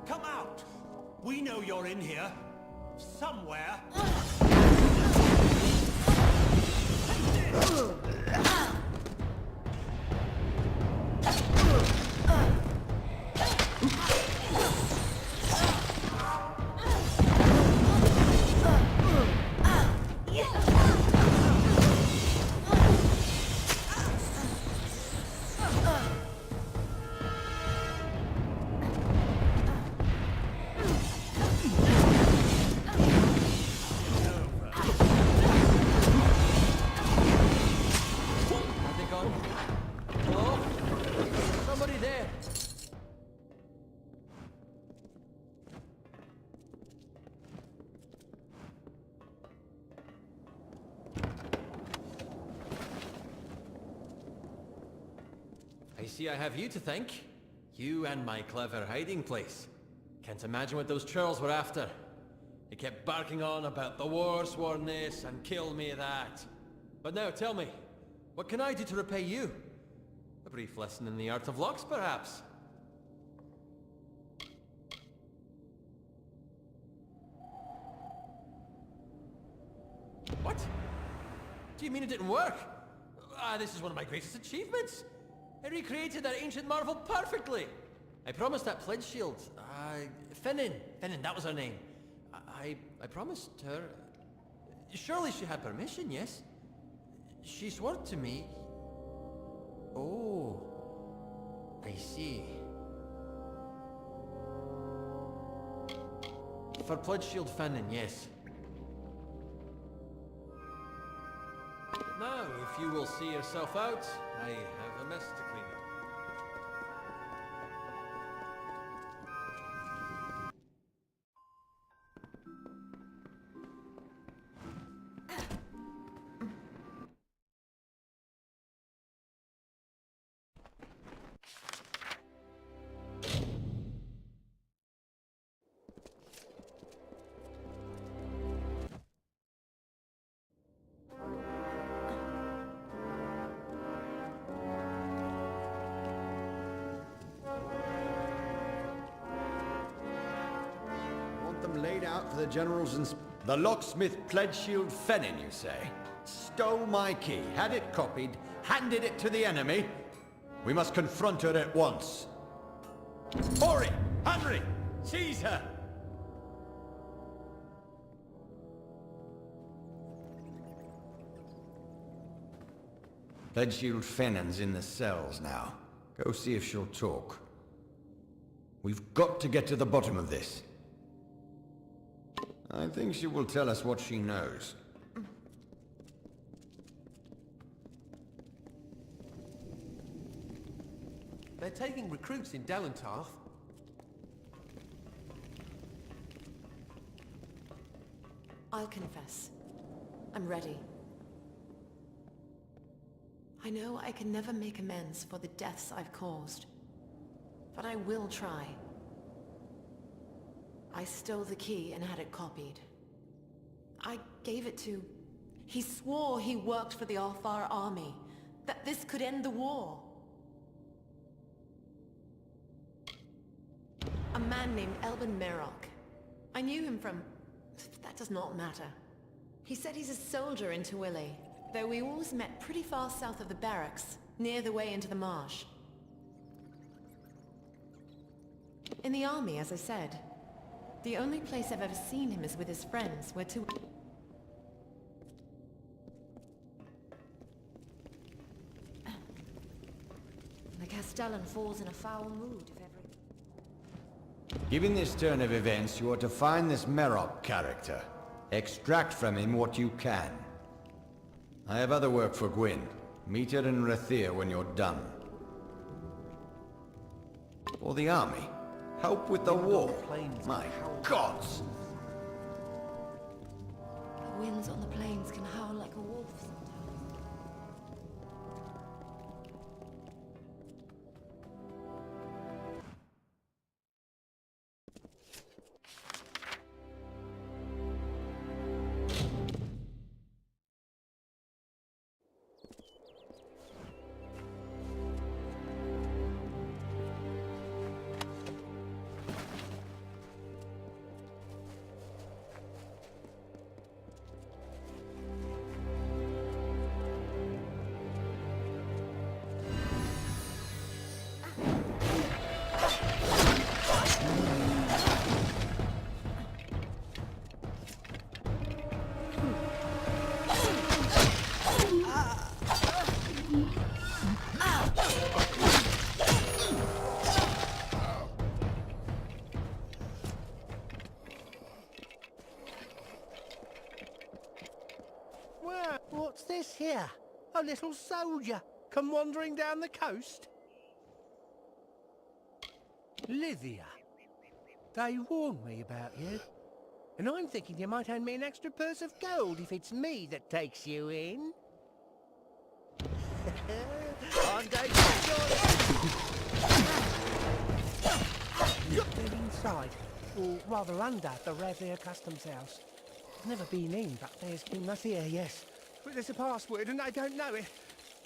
Come out! We know you're in here. Somewhere. I see I have you to thank. You and my clever hiding place. Can't imagine what those churls were after. They kept barking on about the war sworn this and kill me that. But now tell me, what can I do to repay you? A brief lesson in the art of locks, perhaps? What? Do you mean it didn't work? Ah, this is one of my greatest achievements. I recreated that ancient marvel perfectly. I promised that pledge shield. Finnan, that was her name. I promised her. Surely she had permission, yes? She swore to me. Oh, I see. For pledge shield Finnan, yes. Now, if you will see yourself out, I have a mess to clean up. Laid out for the generals and... The locksmith pledge shield Finnan, you say? Stole my key, had it copied, handed it to the enemy? We must confront her at once. Ori! Henry! Seize her! Pledge shield Finnan's in the cells now. Go see if she'll talk. We've got to get to the bottom of this. I think she will tell us what she knows. They're taking recruits in Delentarth. I'll confess. I'm ready. I know I can never make amends for the deaths I've caused. But I will try. I stole the key and had it copied. I gave it to... He swore he worked for the Alfar army, that this could end the war. A man named Elben Merok. I knew him from... That does not matter. He said he's a soldier in Tawili, though we always met pretty far south of the barracks, near the way into the marsh. In the army, as I said. The only place I've ever seen him is with his friends, where to... The Castellan falls in a foul mood if every... Given this turn of events, you are to find this Merok character. Extract from him what you can. I have other work for Gwyn. Meet her in Rathir when you're done. For the army. Help with the war. My gods! The winds on the plains can howl like a wolf sometimes. What's this here? A little soldier come wandering down the coast? Lythia, they warned me about you. And I'm thinking you might hand me an extra purse of gold if it's me that takes you in. I'm going to Get inside, or rather under, the Ravir Customs House. I've never been in, but there's King Lythia, yes. But there's a password and I don't know it.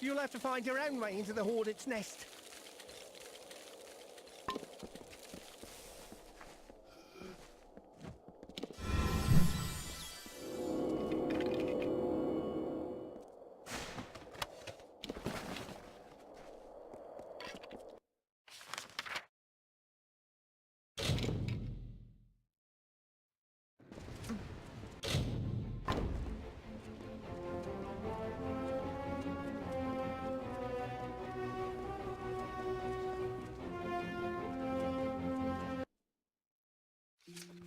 You'll have to find your own way into the Hornet's nest.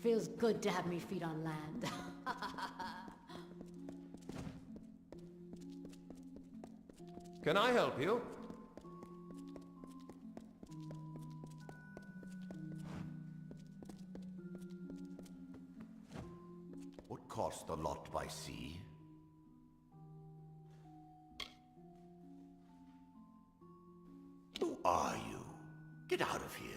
Feels good to have me feet on land. Can I help you? What cost the lot by sea? Who are you? Get out of here.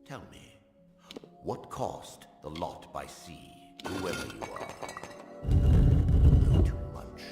Tell me, what cost the lot by sea, whoever you are? Too much.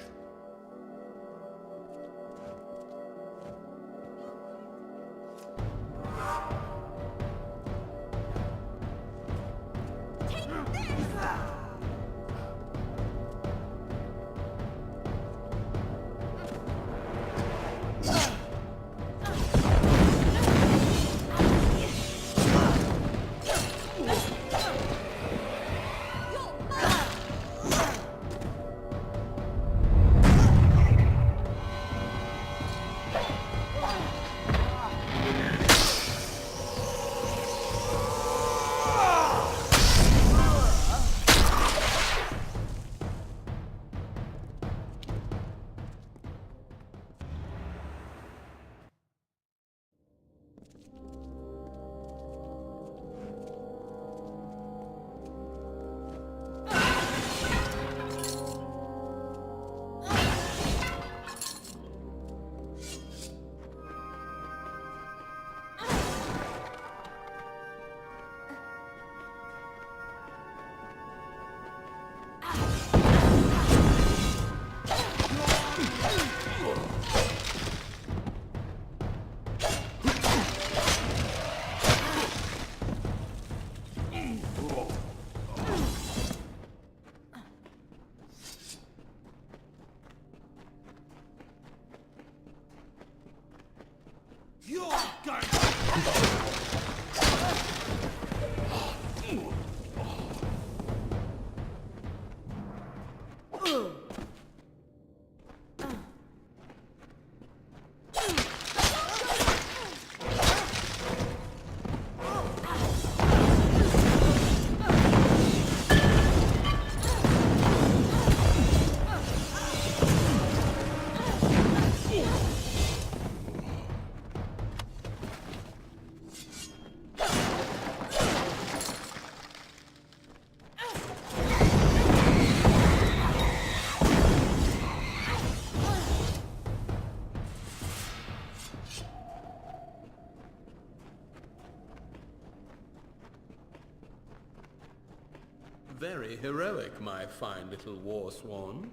Very heroic, my fine little war swan.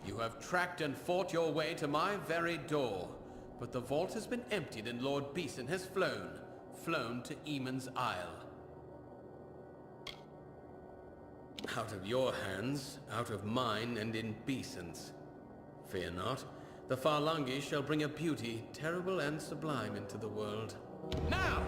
You have tracked and fought your way to my very door. But the vault has been emptied and Lord Beeson has flown to Eamon's Isle. Out of your hands, out of mine, and in Beeson's. Fear not, the Farlangi shall bring a beauty terrible and sublime into the world. Now!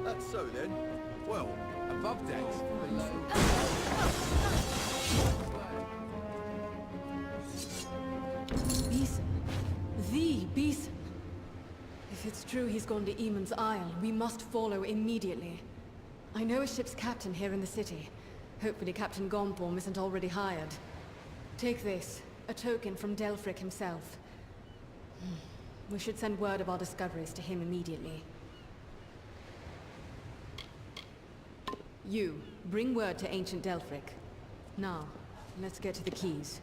That's so then. Well, Above decks, below... Beeson? The Beeson? If it's true he's gone to Eamon's Isle, we must follow immediately. I know a ship's captain here in the city. Hopefully Captain Gonthorm isn't already hired. Take this, a token from Delfric himself. We should send word of our discoveries to him immediately. You, bring word to ancient Delfric. Now, let's get to the keys.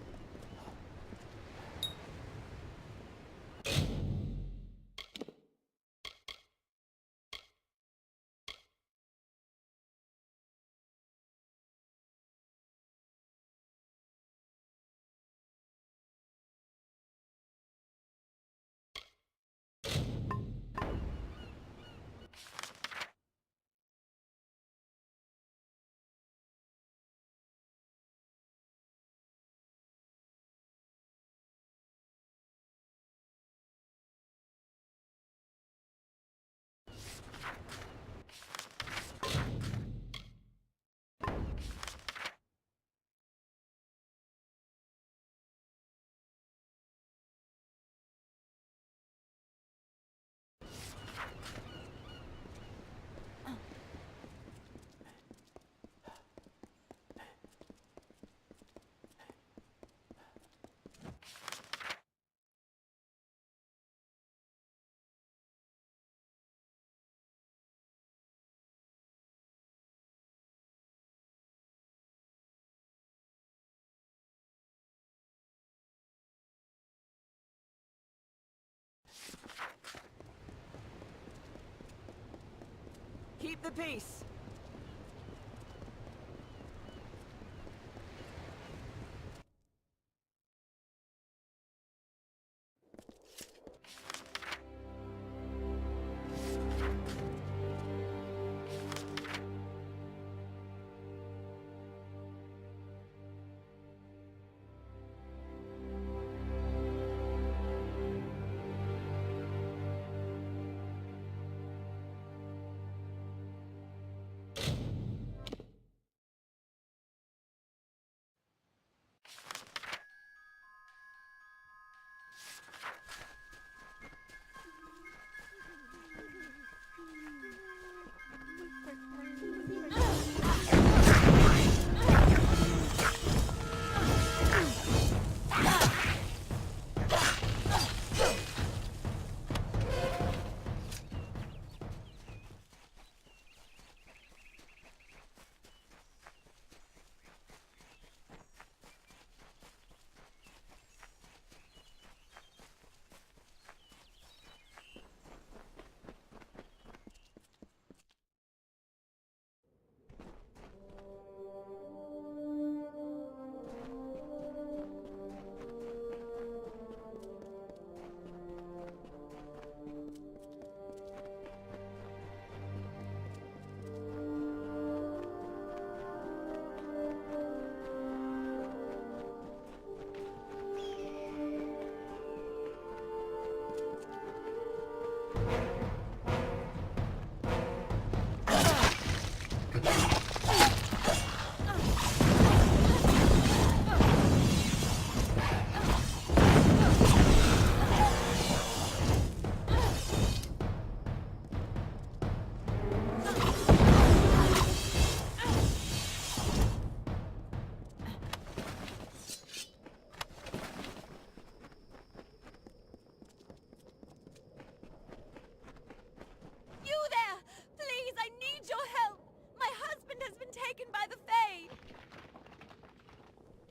the peace.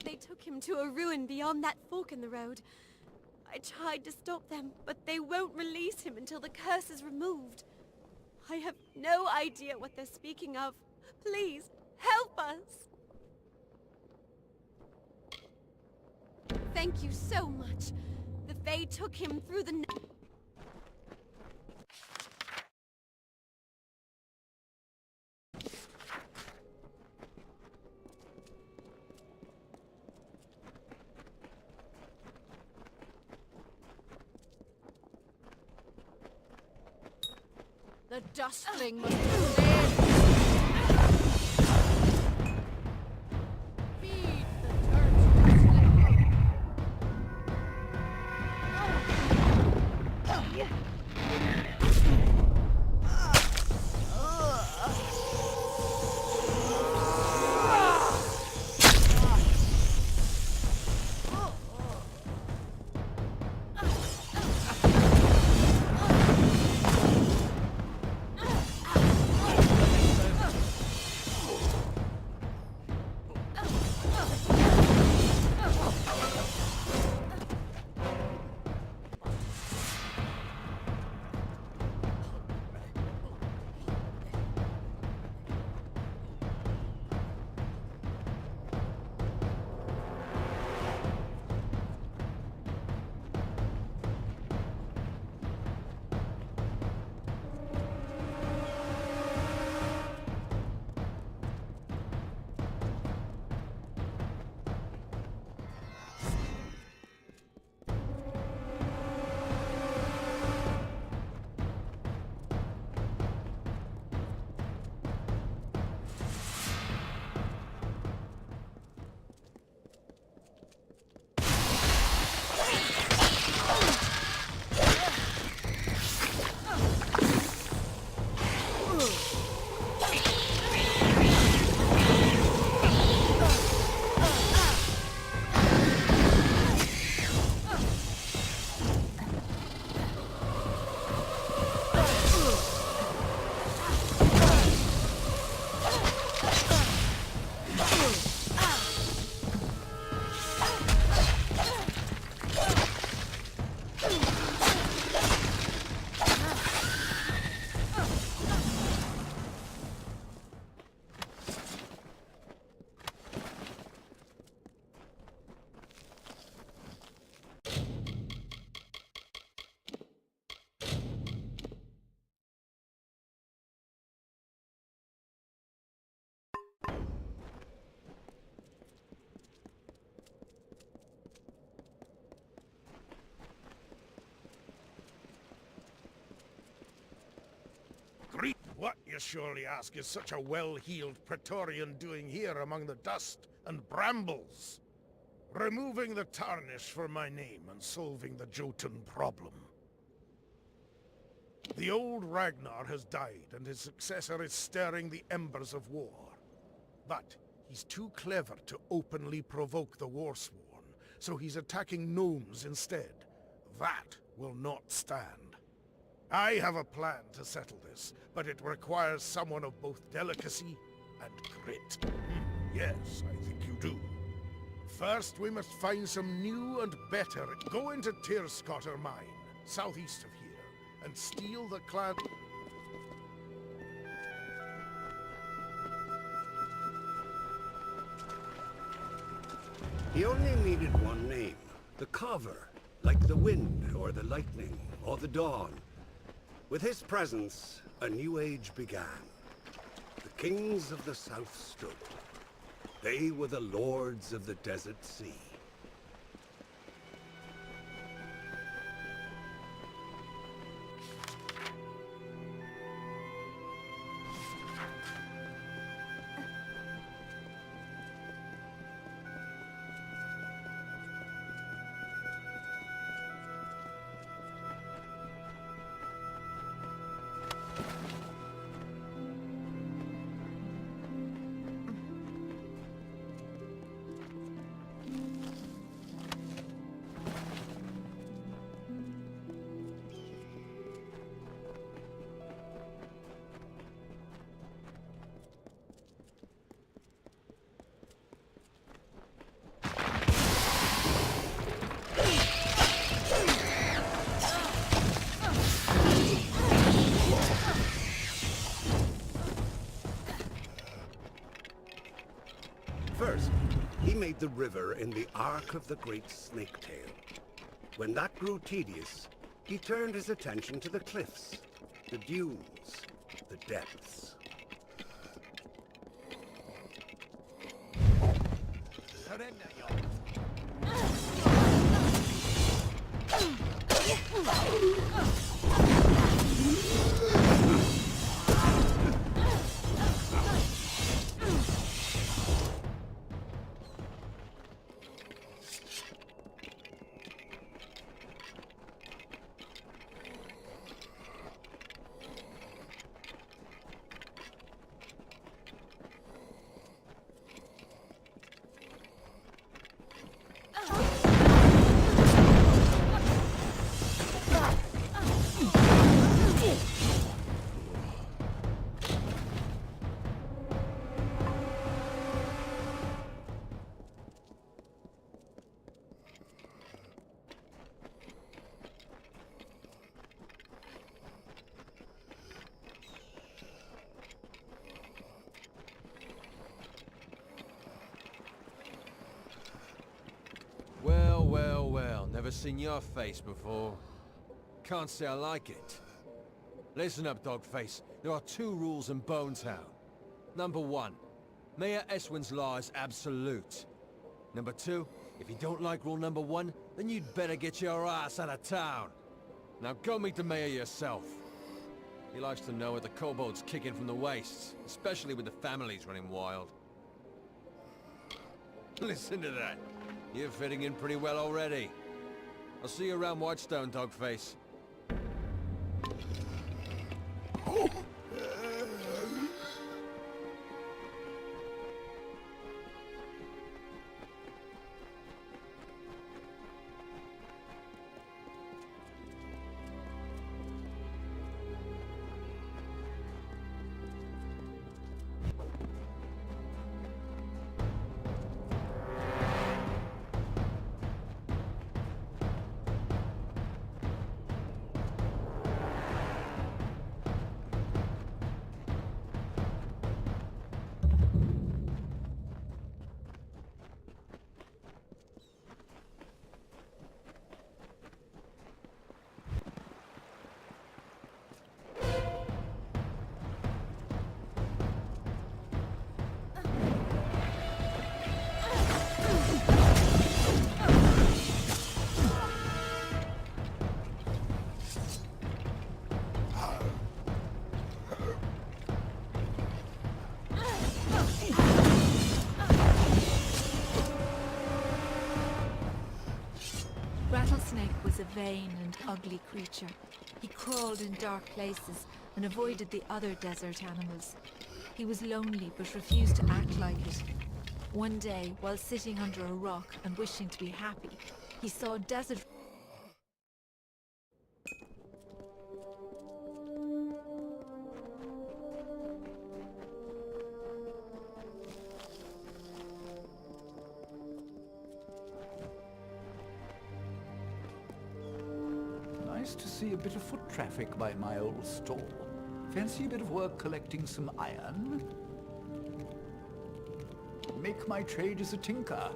They took him to a ruin beyond that fork in the road. I tried to stop them, but they won't release him until the curse is removed. I have no idea what they're speaking of. Please, help us! Thank you so much. The Fae took him through the... The dustling must have lived. Feed the dirt. What, you surely ask, is such a well-heeled Praetorian doing here among the dust and brambles? Removing the tarnish for my name and solving the Jotun problem. The old Ragnar has died, and his successor is stirring the embers of war. But he's too clever to openly provoke the Warsworn, so he's attacking gnomes instead. That will not stand. I have a plan to settle this, but it requires someone of both delicacy and grit. Yes, I think you do. First, we must find some new and better. Go into Tyrscotter Mine, southeast of here, and steal the clan... He only needed one name. The Carver. Like the wind, or the lightning, or the dawn. With his presence, a new age began. The kings of the south stood. They were the lords of the desert sea. First, he made the river in the Ark of the Great Snaketail. When that grew tedious, he turned his attention to the cliffs, the dunes, the depths. Well, never seen your face before. Can't say I like it. Listen up, Dogface. There are two rules in Bonetown. Number one, Mayor Eswin's law is absolute. Number two, if you don't like rule number one, then you'd better get your ass out of town. Now go meet the mayor yourself. He likes to know what the kobolds kick in from the wastes, especially with the families running wild. Listen to that. You're fitting in pretty well already. I'll see you around Whitestone, Dogface. was a vain and ugly creature. He crawled in dark places and avoided the other desert animals. He was lonely but refused to act like it. One day, while sitting under a rock and wishing to be happy, he saw a desert. Nice to see a bit of foot traffic by my old stall. Fancy a bit of work collecting some iron? Make my trade as a tinker,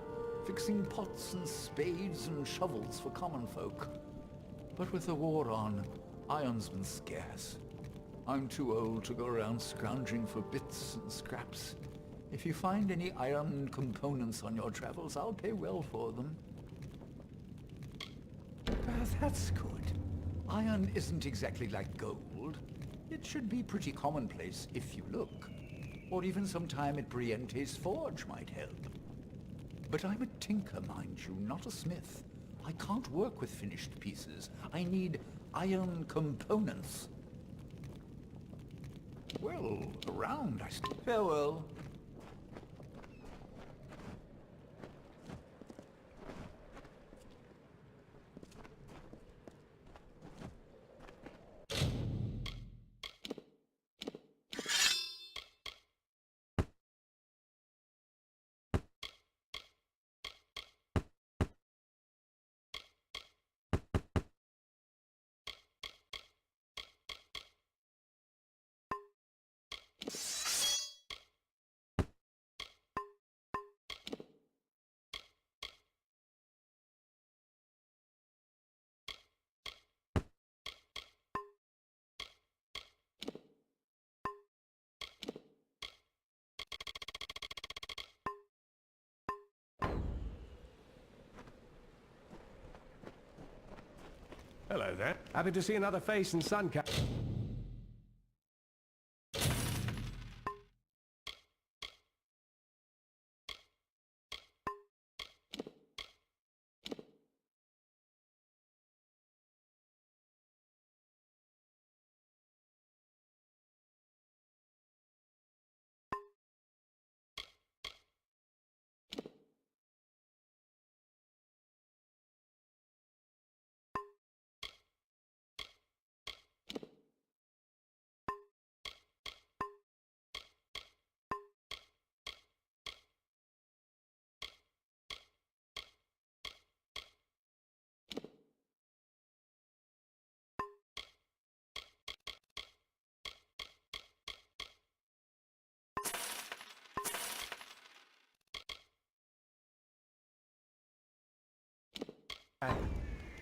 fixing pots and spades and shovels for common folk. But with the war on, iron's been scarce. I'm too old to go around scrounging for bits and scraps. If you find any iron components on your travels, I'll pay well for them. That's good. Iron isn't exactly like gold. It should be pretty commonplace if you look. Or even some time at Briente's forge might help. But I'm a tinker, mind you, not a smith. I can't work with finished pieces. I need iron components. Well, around I still... Farewell. Hello there. Happy to see another face in Suncap.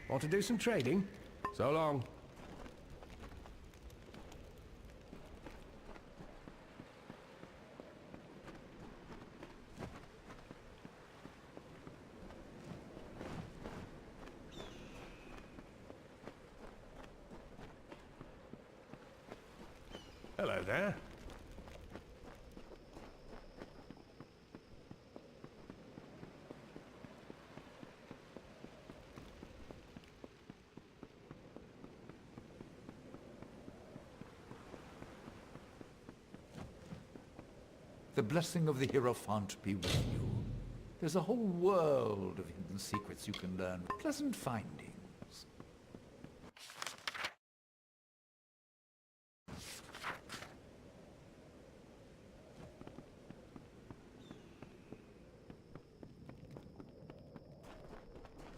Want to do some trading? So long. Hello there. The blessing of the Hierophant be with you. There's a whole world of hidden secrets you can learn. Pleasant findings.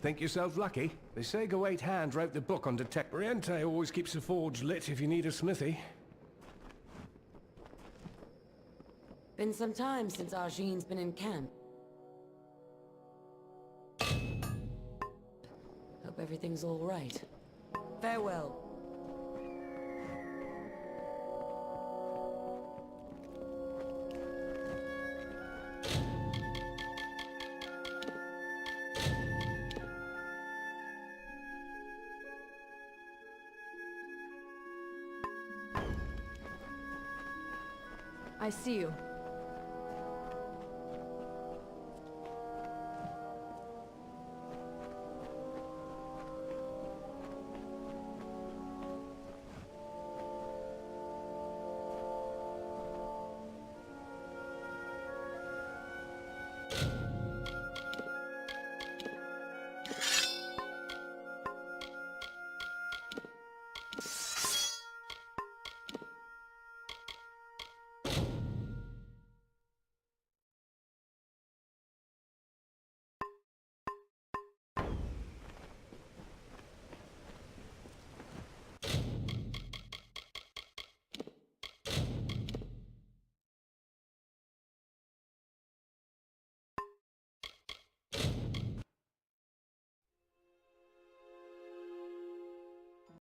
Think yourself lucky? They say Gawain Hand wrote the book on detect. Briente always keeps the forge lit if you need a smithy. Been some time since Arjene's been in camp. Hope everything's all right. Farewell. I see you.